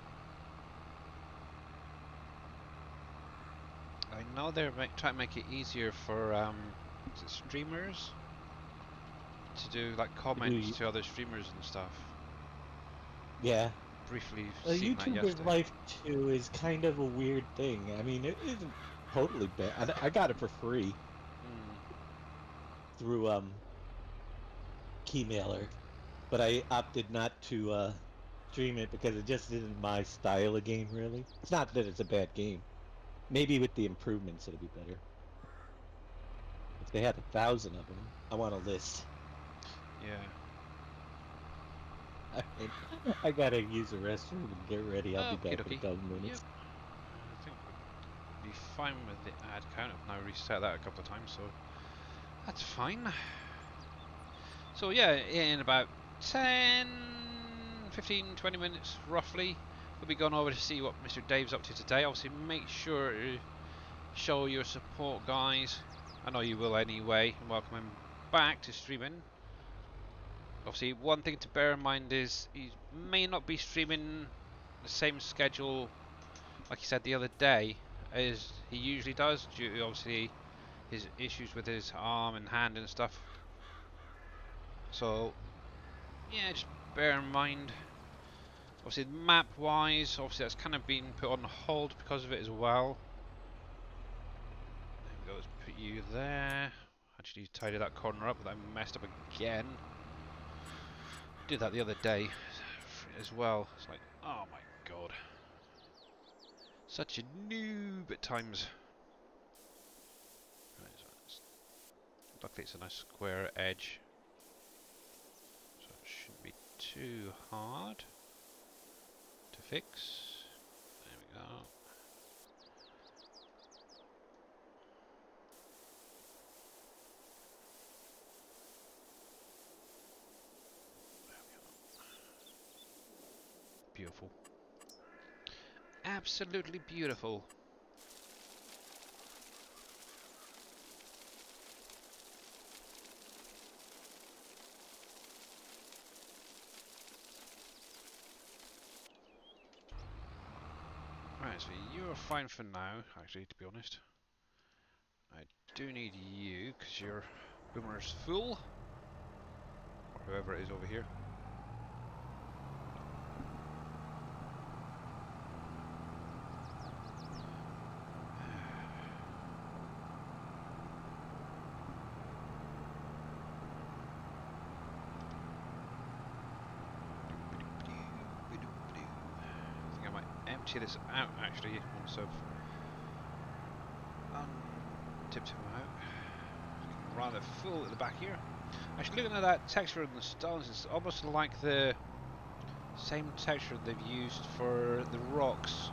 I know they're trying to make it easier for is it streamers to do like comments to other streamers and stuff. Yeah. Briefly A seen that YouTuber's yesterday. life too is kind of a weird thing. I mean, it isn't totally bad. I got it for free Mm, through Keymailer, but I opted not to stream it because it just isn't my style of game, really. It's not that it's a bad game. Maybe with the improvements it'll be better. If they had 1,000 of them, I want a list. yeah. I gotta use the restroom and get ready. I'll be Okie back in a dokie. couple Yep. minutes. I think we'll be fine with the ad count. I've now reset that a couple of times, so that's fine. So yeah, in about 10, 15, 20 minutes roughly, we'll be going over to see what Mr. Dave's up to today. Obviously, make sure to show your support, guys. I know you will anyway, and welcome him back to streaming. Obviously, one thing to bear in mind is he may not be streaming the same schedule like he said the other day as he usually does, due to obviously his issues with his arm and hand and stuff. So yeah, just bear in mind. Obviously, map wise, obviously that's kind of been put on hold because of it as well. There we go, let's put you there. Actually tidy that corner up that I messed up again. Did that the other day as well. It's like, oh my god. Such a noob at times. Right, so luckily it's a nice square edge. So it shouldn't be too hard to fix. There we go. Beautiful. Absolutely beautiful. Right, so you're fine for now, actually, to be honest. I do need you, because your boomer's full. Or whoever it is over here. I think I might empty this out actually once I've tipped him out. Rather full at the back here. Actually, looking at that texture on the stones, it's almost like the same texture they've used for the rocks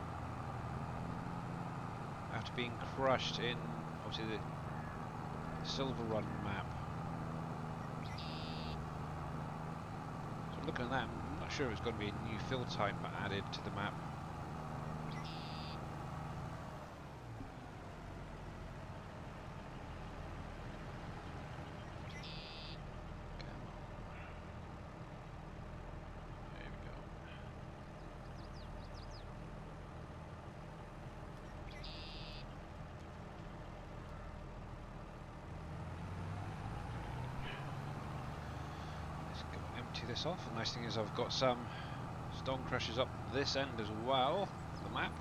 after being crushed in obviously the Silver Run map. So looking at that, I'm not sure if it's going to be a new fill type added to the map. There we go. Let's go empty this off. The nice thing is I've got some stone crushers up this end as well, the map.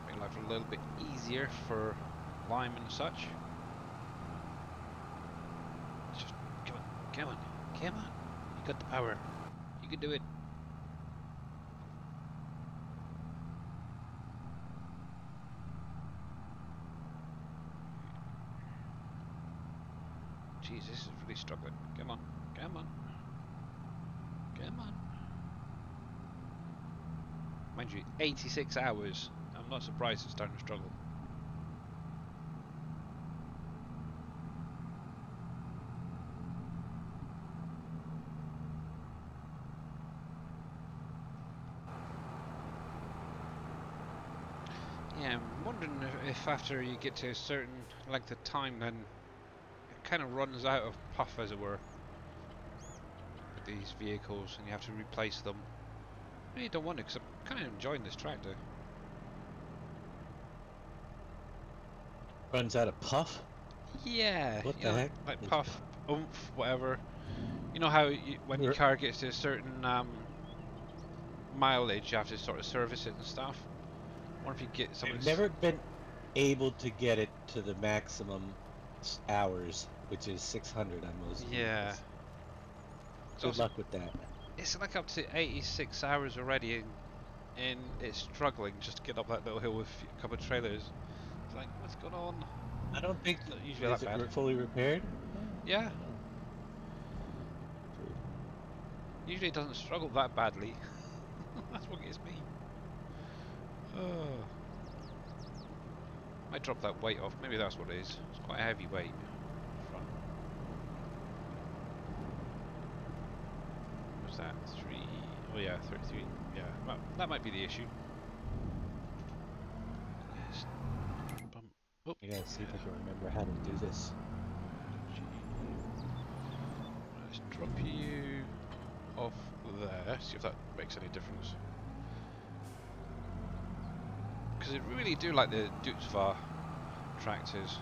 Make life a little bit easier for lime and such. Just come on, come on, come on. You got the power. You can do it. Jeez, this is really struggling. Come on, come on, come on. Mind you, 86 hours. I'm not surprised it's starting to struggle. Yeah, I'm wondering if after you get to a certain length of time, then it kind of runs out of puff, as it were, with these vehicles, and you have to replace them. I really don't want to, because I'm kind of enjoying this tractor. Runs out of puff? Yeah, What you the know, heck? like Is puff, oomph, whatever. You know how when your r- car gets to a certain mileage, you have to sort of service it and stuff. Or if you get I've somebody's. never been able to get it to the maximum hours, which is 600 on most Yeah. vehicles. It's Good also luck with that. it's like up to 86 hours already, and it's struggling just to get up that little hill with a couple of trailers. It's like, what's going on? I don't think. It's not usually that Is it bad. fully repaired? Oh, Yeah, I don't know. usually it doesn't struggle that badly. That's what gets me. Oh. Might drop that weight off. Maybe that's what it is. It's quite a heavy weight. Front. What's that? 3. Oh yeah, 33. Yeah, well, that might be the issue. Yes. Bum. Oh, I gotta see if I yeah. can remember how to do this. Let's drop you off there. See if that makes any difference. Because I really do like the Dutzvar tractors.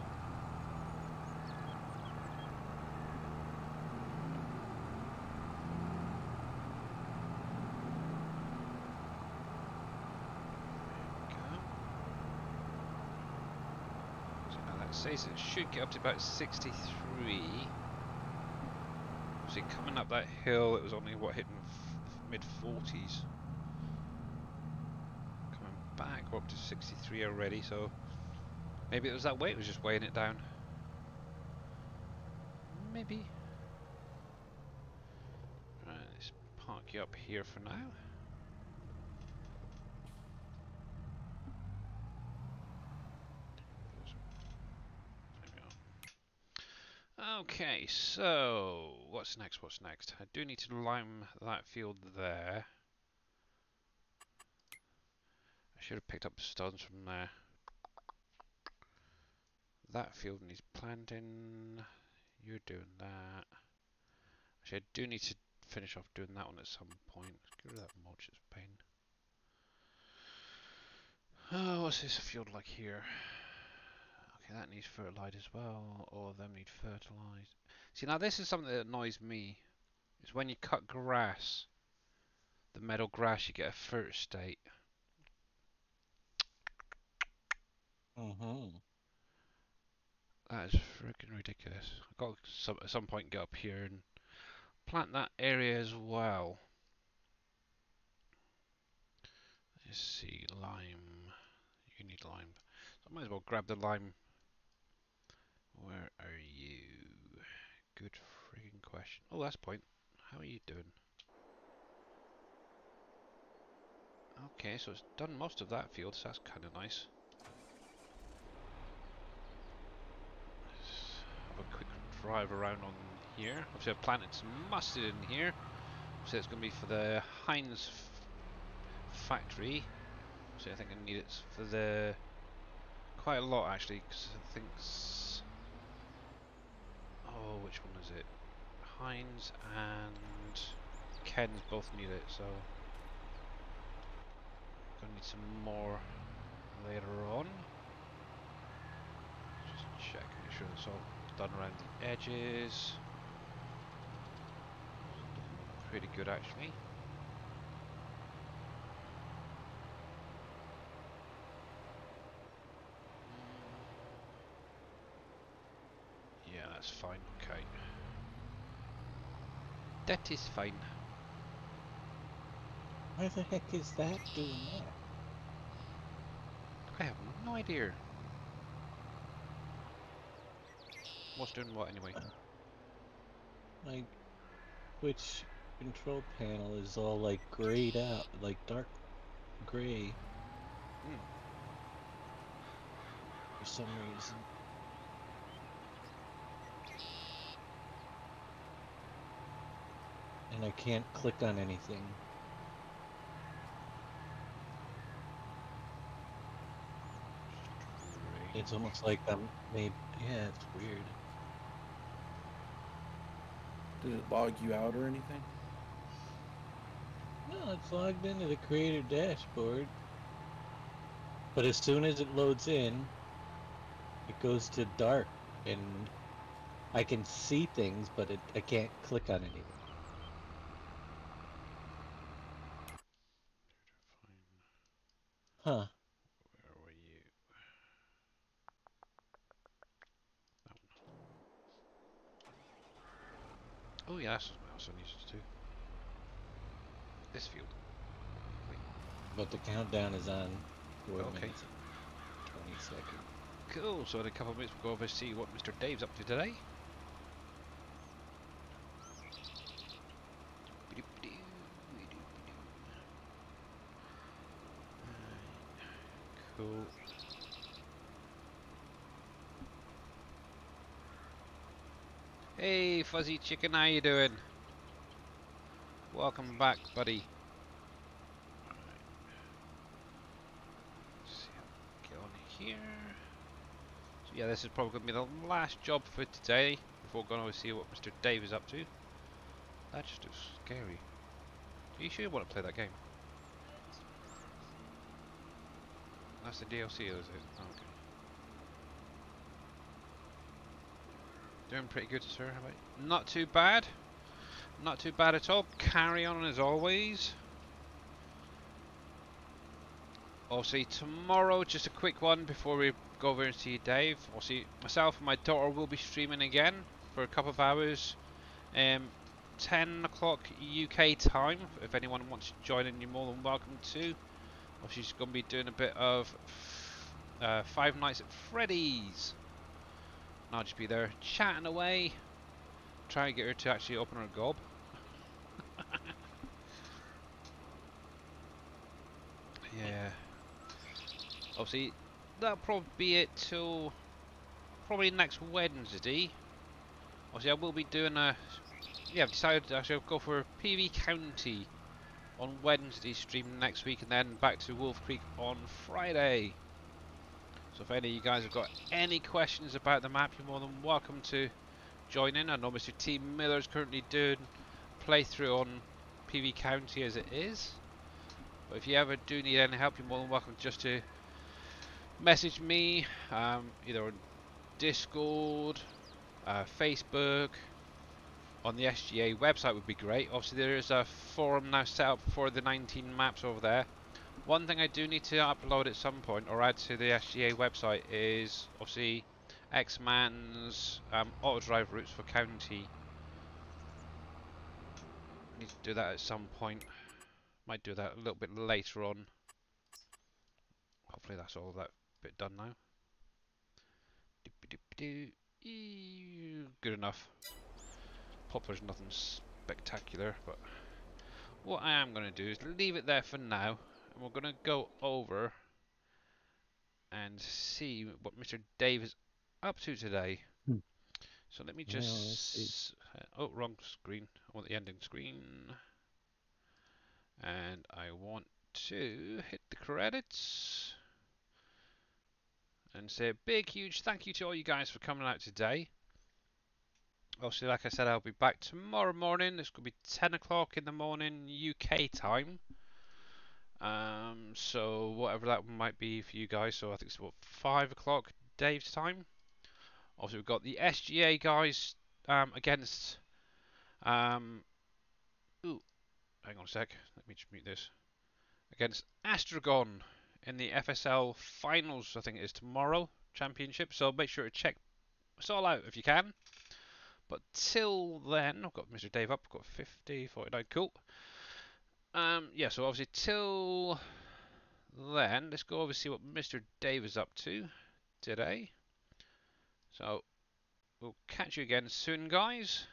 So now that says it should get up to about 63. See, coming up that hill, it was only what hitting mid 40s. Coming back, we're up to 63 already. So maybe it was that weight, it was just weighing it down. Maybe. Right, let's park you up here for now. There we are. Okay, so what's next? What's next? I do need to lime that field there. I should have picked up stones from there. That field needs planting. You're doing that. Actually, I do need to finish off doing that one at some point. Get rid of that mulch, it's a pain. Oh, what's this field like here? Okay, that needs fertilized as well. All of them need fertilized. See, now this is something that annoys me. Is when you cut grass, the meadow grass, you get a fert state. Mm-hmm. That is freaking ridiculous. I've got to at some point get up here and plant that area as well. Let's see, lime. You need lime. So I might as well grab the lime. Where are you? Good freaking question. Oh, that's point. How are you doing? Okay, so it's done most of that field, so that's kind of nice. Let's have a quick drive around on here. Obviously, I've planted some mustard in here. So it's going to be for the Heinz factory. So I think I need it for the quite a lot actually, because I think oh, which one is it? Heinz and Ken's both need it, so gonna need some more later on. Just check, make sure it's all done around the edges. Pretty good actually. Yeah, that's fine. Okay. That is fine. Why the heck is that doing that? I have no idea. What's doing what anyway? My Twitch control panel is all like grayed out, like dark gray Hmm. for some reason. And I can't click on anything. It's almost like I'm made. Yeah, it's weird. Did it log you out or anything? No, it's logged into the creator dashboard. But as soon as it loads in, It goes to dark, and I can see things, but I can't click on anything. Huh. Where were you? That one. Oh yeah, that's something else I needed to do. This field. But the countdown is on 4 Okay. minutes and 20 seconds. Cool. So in a couple of minutes we'll go over to see what Mr. Dave's up to today. Cool. Hey, Fuzzy Chicken, how you doing? Welcome back, buddy. Let's see how we get on here. So yeah, this is probably going to be the last job for today before going to see what Mr. Dave is up to. That just looks scary. Are you sure you want to play that game? That's the DLC, is it? Oh, okay. Doing pretty good, sir. How about you? Not too bad. Not too bad at all. Carry on as always. Obviously tomorrow, just a quick one before we go over and see Dave. Obviously myself and my daughter will be streaming again for a couple of hours. 10 o'clock UK time. If anyone wants to join in, you're more than welcome to. Obviously she's going to be doing a bit of Five Nights at Freddy's. And I'll just be there chatting away. Try and get her to actually open her gob. Yeah. Obviously, that'll probably be it till probably next Wednesday. Obviously, I will be doing a. Yeah, I've decided to actually go for PV County on Wednesday stream next week, and then back to WolfCreek on Friday. So if any of you guys have got any questions about the map, you're more than welcome to join in. I know Mr. T Miller is currently doing playthrough on PV County as it is. But if you ever do need any help, you're more than welcome just to message me, either on Discord, Facebook, on the SGA website would be great. Obviously there is a forum now set up for the 19 maps over there. One thing I do need to upload at some point or add to the SGA website is obviously X-Man's auto drive routes for county. Need to do that at some point. Might do that a little bit later on. Hopefully that's all that bit done now. Good enough. Poplar's nothing spectacular, but what I am going to do is leave it there for now, and we're going to go over and see what Mr. Dave is up to today. Hmm. So let me Well, let's see. just... oh, wrong screen. I want the ending screen. And I want to hit the credits and say a big, huge thank you to all you guys for coming out today. Obviously, like I said, I'll be back tomorrow morning. It's going to be 10 o'clock in the morning UK time. So whatever that might be for you guys. So I think it's what 5 o'clock Dave's time. Obviously, we've got the SGA guys against. Ooh, hang on a sec. Let me just mute this. Against Astragon in the FSL finals. I think it is tomorrow championship. So make sure to check us all out if you can. But till then, I've got Mr. Dave up. I've got 50, 49. Cool. Yeah. So obviously till then, let's go over and see what Mr. Dave is up to today. So we'll catch you again soon, guys,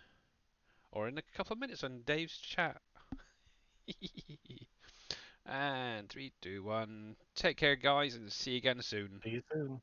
or in a couple of minutes on Dave's chat. And 3, 2, 1. Take care, guys, and see you again soon. See you soon.